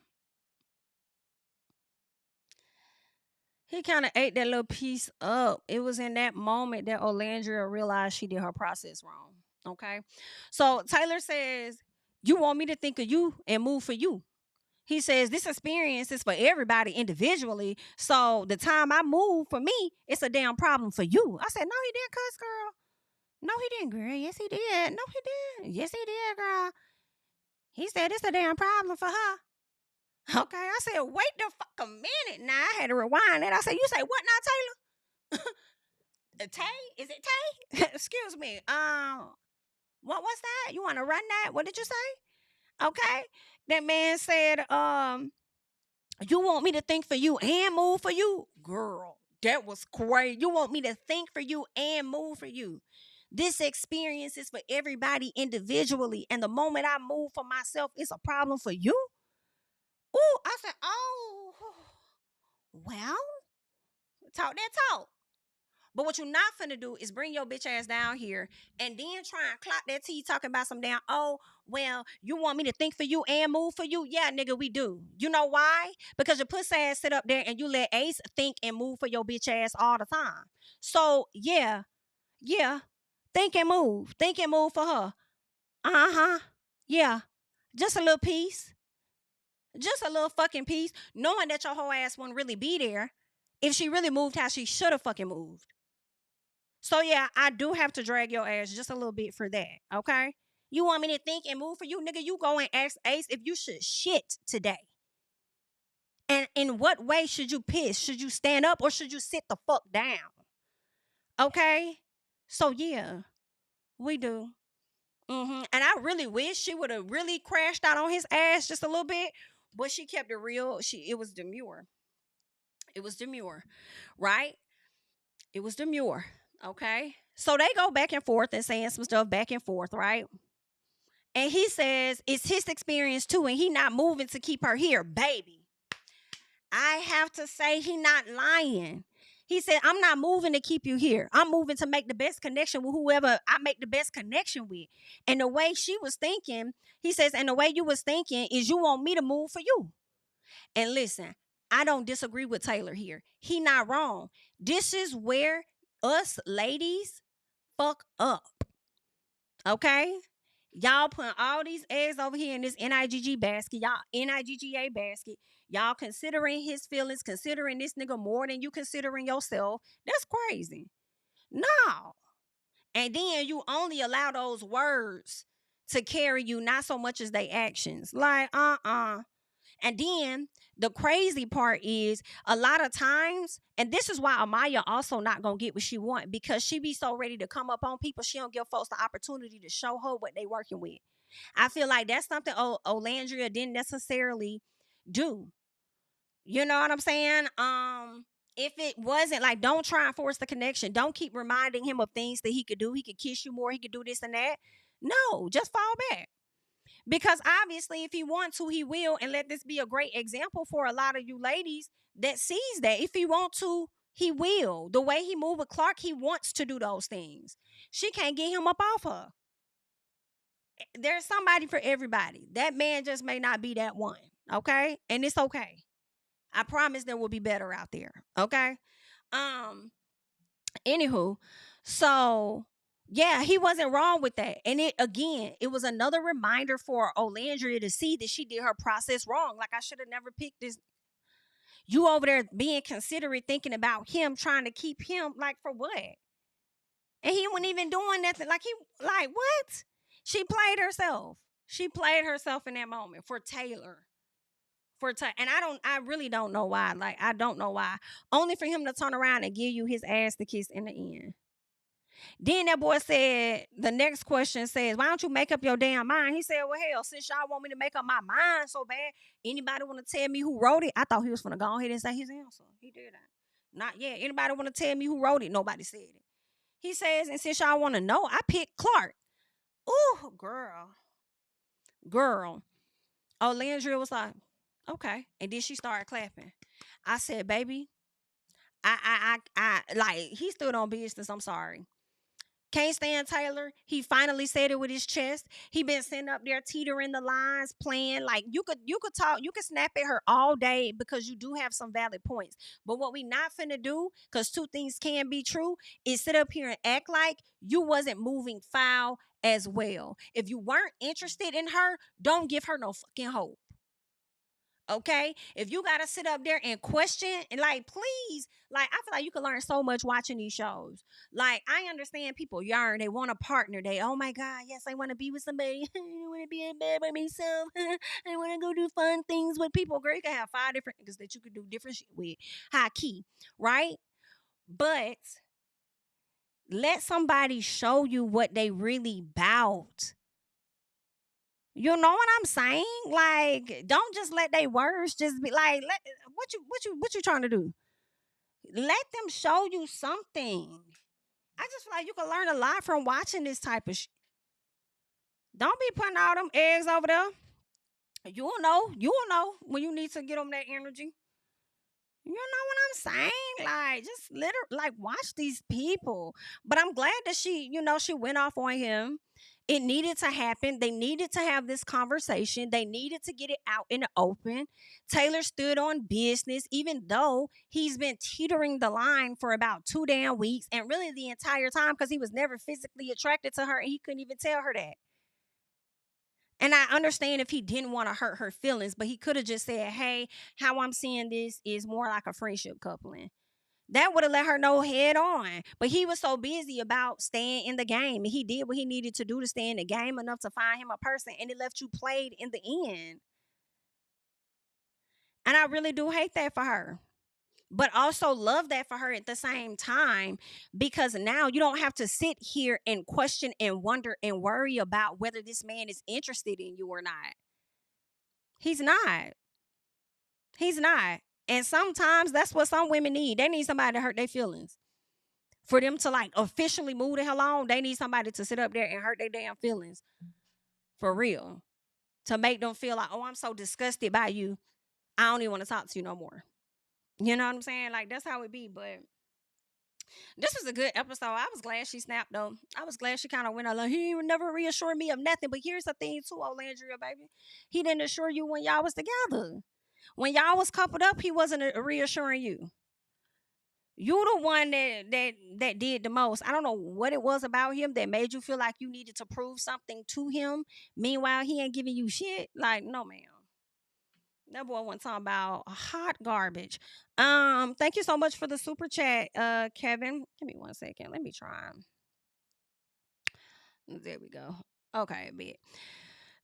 He kind of ate that little piece up. It was in that moment that Olandria realized she did her process wrong. Okay. So Taylor says, you want me to think of you and move for you. He says, this experience is for everybody individually. So the time I move for me, it's a damn problem for you. I said, no, he didn't, cuss, girl. No, he didn't, girl. Yes, he did. No, he did. Yes, he did, girl. He said, it's a damn problem for her. Okay, I said, wait the fuck a minute. Now I had to rewind it. I said, you say what now, Taylor? Tay? Is it Tay? Excuse me. What's that? You want to run that? What did you say? Okay. That man said, you want me to think for you and move for you? Girl, that was crazy. You want me to think for you and move for you. This experience is for everybody individually. And the moment I move for myself, it's a problem for you. Ooh, I said, oh, well, talk that talk. But what you're not finna do is bring your bitch ass down here and then try and clock that tea talking about some damn, oh, well, you want me to think for you and move for you? Yeah, nigga, we do. You know why? Because your pussy ass sit up there and you let Ace think and move for your bitch ass all the time. So, yeah, think and move. Think and move for her. Uh-huh. Yeah. Just a little piece. Just a little fucking piece. Knowing that your whole ass wouldn't really be there if she really moved how she should have fucking moved. So yeah, I do have to drag your ass just a little bit for that, okay? You want me to think and move for you, nigga? You go and ask Ace if you should shit today. And in what way should you piss? Should you stand up or should you sit the fuck down? Okay? So yeah, we do. And I really wish she would have really crashed out on his ass just a little bit, but she kept it real. It was demure. It was demure, right? It was demure. Okay. So they go back and forth and saying some stuff back and forth, right? And he says it's his experience too, and he not moving to keep her here, baby. I have to say he not lying. He said, I'm not moving to keep you here. I'm moving to make the best connection with whoever I make the best connection with. And the way she was thinking, he says, and the way you was thinking is you want me to move for you. And listen, I don't disagree with Taylor here. He not wrong. This is where us ladies fuck up. Okay? Y'all putting all these eggs over here in this NIGG basket. Y'all NIGGA basket. Y'all considering his feelings, considering this nigga more than you considering yourself. That's crazy. No. And then you only allow those words to carry you, not so much as they actions. Like, And then the crazy part is a lot of times, and this is why Amaya also not gonna get what she want, because she be so ready to come up on people, she don't give folks the opportunity to show her what they working with. I feel like that's something Olandria didn't necessarily do. You know what I'm saying? If it wasn't like, don't try and force the connection. Don't keep reminding him of things that he could do. He could kiss you more. He could do this and that. No, just fall back. Because obviously, if he wants to, he will. And let this be a great example for a lot of you ladies that sees that. If he wants to, he will. The way he moved with Clark, he wants to do those things. She can't get him up off her. There's somebody for everybody. That man just may not be that one. Okay? And it's okay. I promise there will be better out there. Okay? Anywho, so yeah, he wasn't wrong with that. And it was another reminder for Olandria to see that she did her process wrong. Like, I should have never picked this. You over there being considerate, thinking about him, trying to keep him, like, for what? And he wasn't even doing nothing. Like, what? She played herself. She played herself in that moment for Taylor. And I really don't know why. Like, I don't know why. Only for him to turn around and give you his ass to kiss in the end. Then that boy said, the next question says, why don't you make up your damn mind? He said, well, hell, since y'all want me to make up my mind so bad, anybody want to tell me who wrote it? I thought he was going to go ahead and say his answer. He did that. Not yet. Anybody want to tell me who wrote it? Nobody said it. He says, and since y'all want to know, I picked Clark. Ooh, girl. Oh, Landry was like, okay. And then she started clapping. I said, baby, I like, he stood on business. I'm sorry. Can't stand Taylor. He finally said it with his chest. He been sitting up there teetering the lines, playing. Like, you could talk, you could snap at her all day because you do have some valid points. But what we not finna do, because two things can be true, is sit up here and act like you wasn't moving foul as well. If you weren't interested in her, don't give her no fucking hope. Okay, if you gotta sit up there and question and, like, please, like, I feel like you can learn so much watching these shows. Like, I understand people yearn, they want a partner, they, oh my god, yes, I want to be with somebody. I want to be in bed by myself. I want to go do fun things with people. Girl, you can have 5 different niggas that you could do different shit with, high key, right? But let somebody show you what they really bout. You know what I'm saying? Like, don't just let their words just be like, what you trying to do? Let them show you something. I just feel like you can learn a lot from watching this type of Don't be putting all them eggs over there. You'll know when you need to get them that energy. You know what I'm saying? Like, just like watch these people. But I'm glad that she went off on him. It needed to happen. They needed to have this conversation. They needed to get it out in the open. Taylor stood on business, even though he's been teetering the line for about 2 damn weeks and really the entire time because he was never physically attracted to her and he couldn't even tell her that. And I understand if he didn't want to hurt her feelings, but he could have just said, hey, how I'm seeing this is more like a friendship coupling. That would have let her know head on. But he was so busy about staying in the game. And he did what he needed to do to stay in the game enough to find him a person. And it left you played in the end. And I really do hate that for her. But also love that for her at the same time, because now you don't have to sit here and question and wonder and worry about whether this man is interested in you or not. He's not. He's not. And sometimes that's what some women need. They need somebody to hurt their feelings. For them to like officially move the hell on, they need somebody to sit up there and hurt their damn feelings. For real. To make them feel like, oh, I'm so disgusted by you. I don't even want to talk to you no more. You know what I'm saying? Like, that's how it be. But this was a good episode. I was glad she snapped, though. I was glad she kind of went along. He never reassured me of nothing. But here's the thing, too, olandria, baby. He didn't assure you when y'all was together. When y'all was coupled up, he wasn't reassuring you. You the one that did the most. I don't know what it was about him that made you feel like you needed to prove something to him. Meanwhile, he ain't giving you shit. Like, no, ma'am. That boy wasn't talking about hot garbage. Thank you so much for the super chat, Kevin. Give me 1 second. Let me try. There we go. Okay, a bit.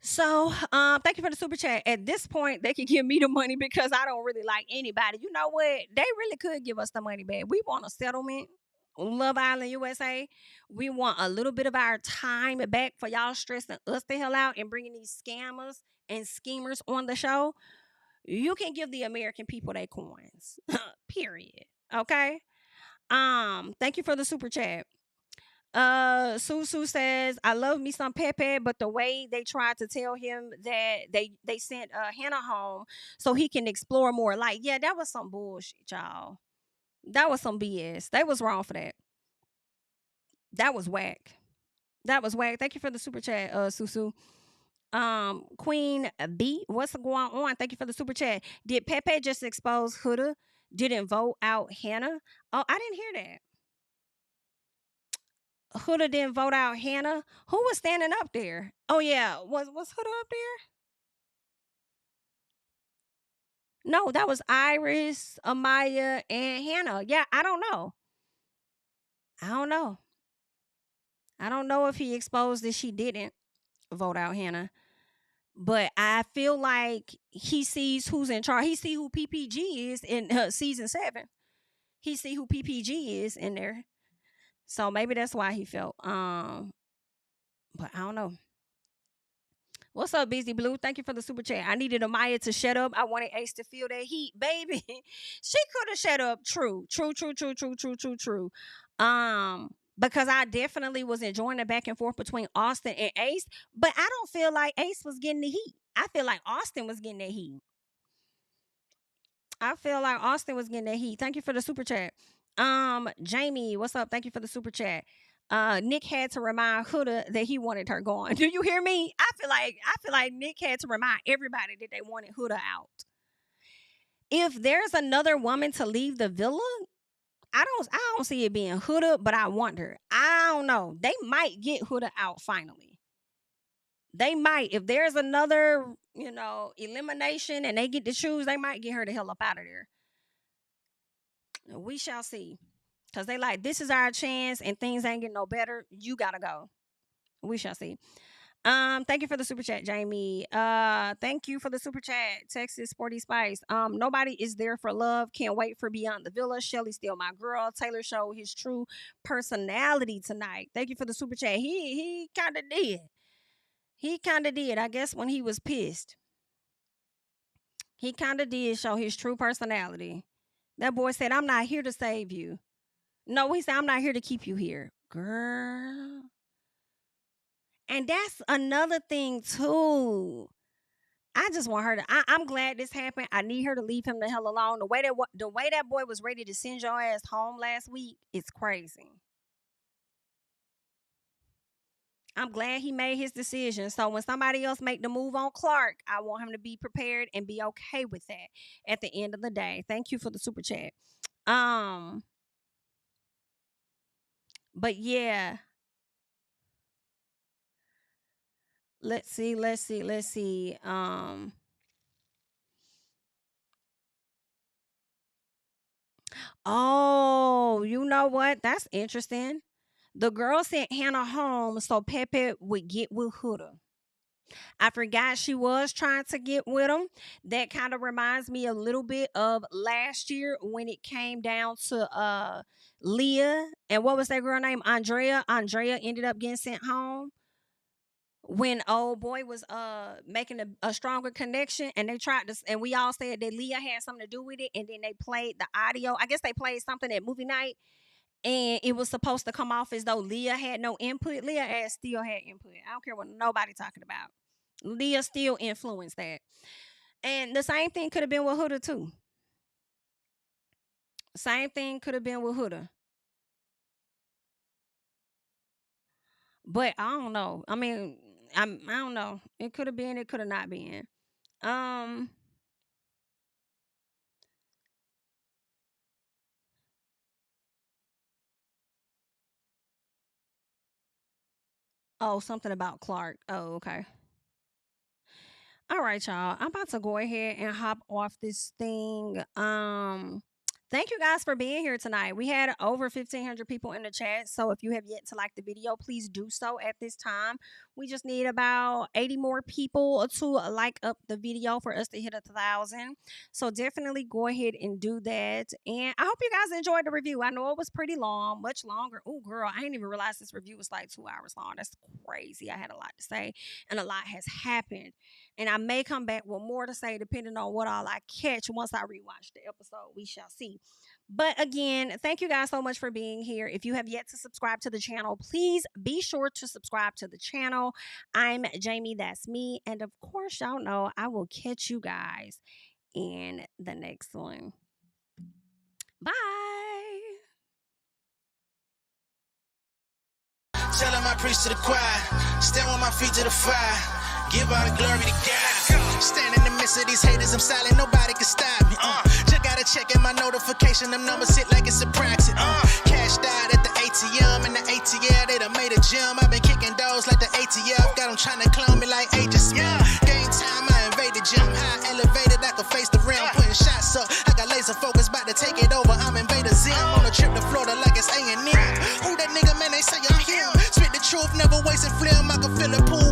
So, thank you for the super chat. At this point, they can give me the money because I don't really like anybody. You know what? They really could give us the money back. We want a settlement. Love Island USA. We want a little bit of our time back for y'all stressing us the hell out and bringing these scammers and schemers on the show. You can give the American people their coins. Period. Okay. Thank you for the super chat. Susu says, I love me some Pepe, but the way they tried to tell him that they sent Hannah home so he can explore more. Like, yeah, that was some bullshit, y'all. That was some BS. They was wrong for that. That was whack. That was whack. Thank you for the super chat, Susu. Queen B, what's going on? Thank you for the super chat. Did Pepe just expose Huda? Didn't vote out Hannah? Oh, I didn't hear that. Huda didn't vote out Hannah. Who was standing up there? Oh yeah, was Huda up there? No, that was Iris, Amaya, and Hannah. Yeah, I don't know. I don't know. I don't know if he exposed that she didn't vote out Hannah. But I feel like he sees who's in charge. He see who PPG is in season 7. He see who PPG is in there. So maybe that's why he felt. But I don't know. What's up, Busy Blue? Thank you for the super chat. I needed Amaya to shut up. I wanted Ace to feel that heat, baby. She could have shut up. True. Because I definitely was enjoying the back and forth between Austin and Ace, but I don't feel like Ace was getting the heat. I feel like Austin was getting that heat. Thank you for the super chat. Jamie, what's up? Thank you for the super chat. Nick had to remind Huda that he wanted her gone. Do you hear me? I feel like Nick had to remind everybody that they wanted Huda out. If there's another woman to leave the villa, I don't see it being Huda, but I want her. I don't know. They might get Huda out finally. They might. If there's another, elimination and they get to choose, they might get her the hell up out of there. We shall see. Because they like, this is our chance and things ain't getting no better. You gotta go. We shall see. Thank you for the super chat, Jamie. Thank you for the super chat, Texas Sporty Spice. Nobody is there for love. Can't wait for Beyond the Villa. Shelly still my girl. Taylor showed his true personality tonight. Thank you for the super chat. He kind of did. He kind of did. I guess when he was pissed, he kind of did show his true personality. That boy said, "I'm not here to save you." No, he said, "I'm not here to keep you here." Girl. And that's another thing too. I just want her to. I'm glad this happened. I need her to leave him the hell alone. The way that boy was ready to send your ass home last week is crazy. I'm glad he made his decision. So when somebody else make the move on Clark, I want him to be prepared and be okay with that at the end of the day. Thank you for the super chat. But yeah. Let's see. Oh, you know what? That's interesting. The girl sent Hannah home so Pepe would get with Huda. I forgot she was trying to get with him. That kind of reminds me a little bit of last year when it came down to Leah and what was that girl name? Andrea. Andrea ended up getting sent home when old boy was making a stronger connection, and they tried to, and we all said that Leah had something to do with it, and then they played the audio. I guess they played something at movie night, and it was supposed to come off as though Leah had no input. Leah ass still had input. I don't care what nobody talking about. Leah still influenced that. And the same thing could have been with Huda too. Same thing could have been with Huda. But I don't know. I mean, I don't know. It could have been, it could have not been. Oh, something about Clark. Oh, okay. All right, y'all. I'm about to go ahead and hop off this thing. Thank you guys for being here tonight. We had over 1,500 people in the chat. So if you have yet to like the video, please do so at this time. We just need about 80 more people to like up the video for us to hit 1,000. So definitely go ahead and do that. And I hope you guys enjoyed the review. I know it was pretty long, much longer. Oh, girl, I didn't even realize this review was like 2 hours long. That's crazy. I had a lot to say and a lot has happened. And I may come back with more to say depending on what all I catch once I rewatch the episode. We shall see. But again, thank you guys so much for being here. If you have yet to subscribe to the channel, please be sure to subscribe to the channel. I'm Jamie, that's me. And of course, y'all know I will catch you guys in the next one. Bye. Tell him I preach to the choir. Stand with my feet to the fire. Give all the glory to God. Stand in the midst of these haters, I'm silent, nobody can stop me. Just gotta check in my notification, them numbers hit like it's a proxy. Cashed out at the ATM, and the ATL, they done made a gym. I've been kicking doors like the ATF, got them trying to clone me like Agent Smith. Game time, I invaded gym, high elevated, I can face the rim. Putting shots up, I got laser focus, about to take it over, I'm Invader Zim. On a trip to Florida like it's A&M. Who that nigga, man, they say I'm him. Spit the truth, never wasting film, I can feel the pool.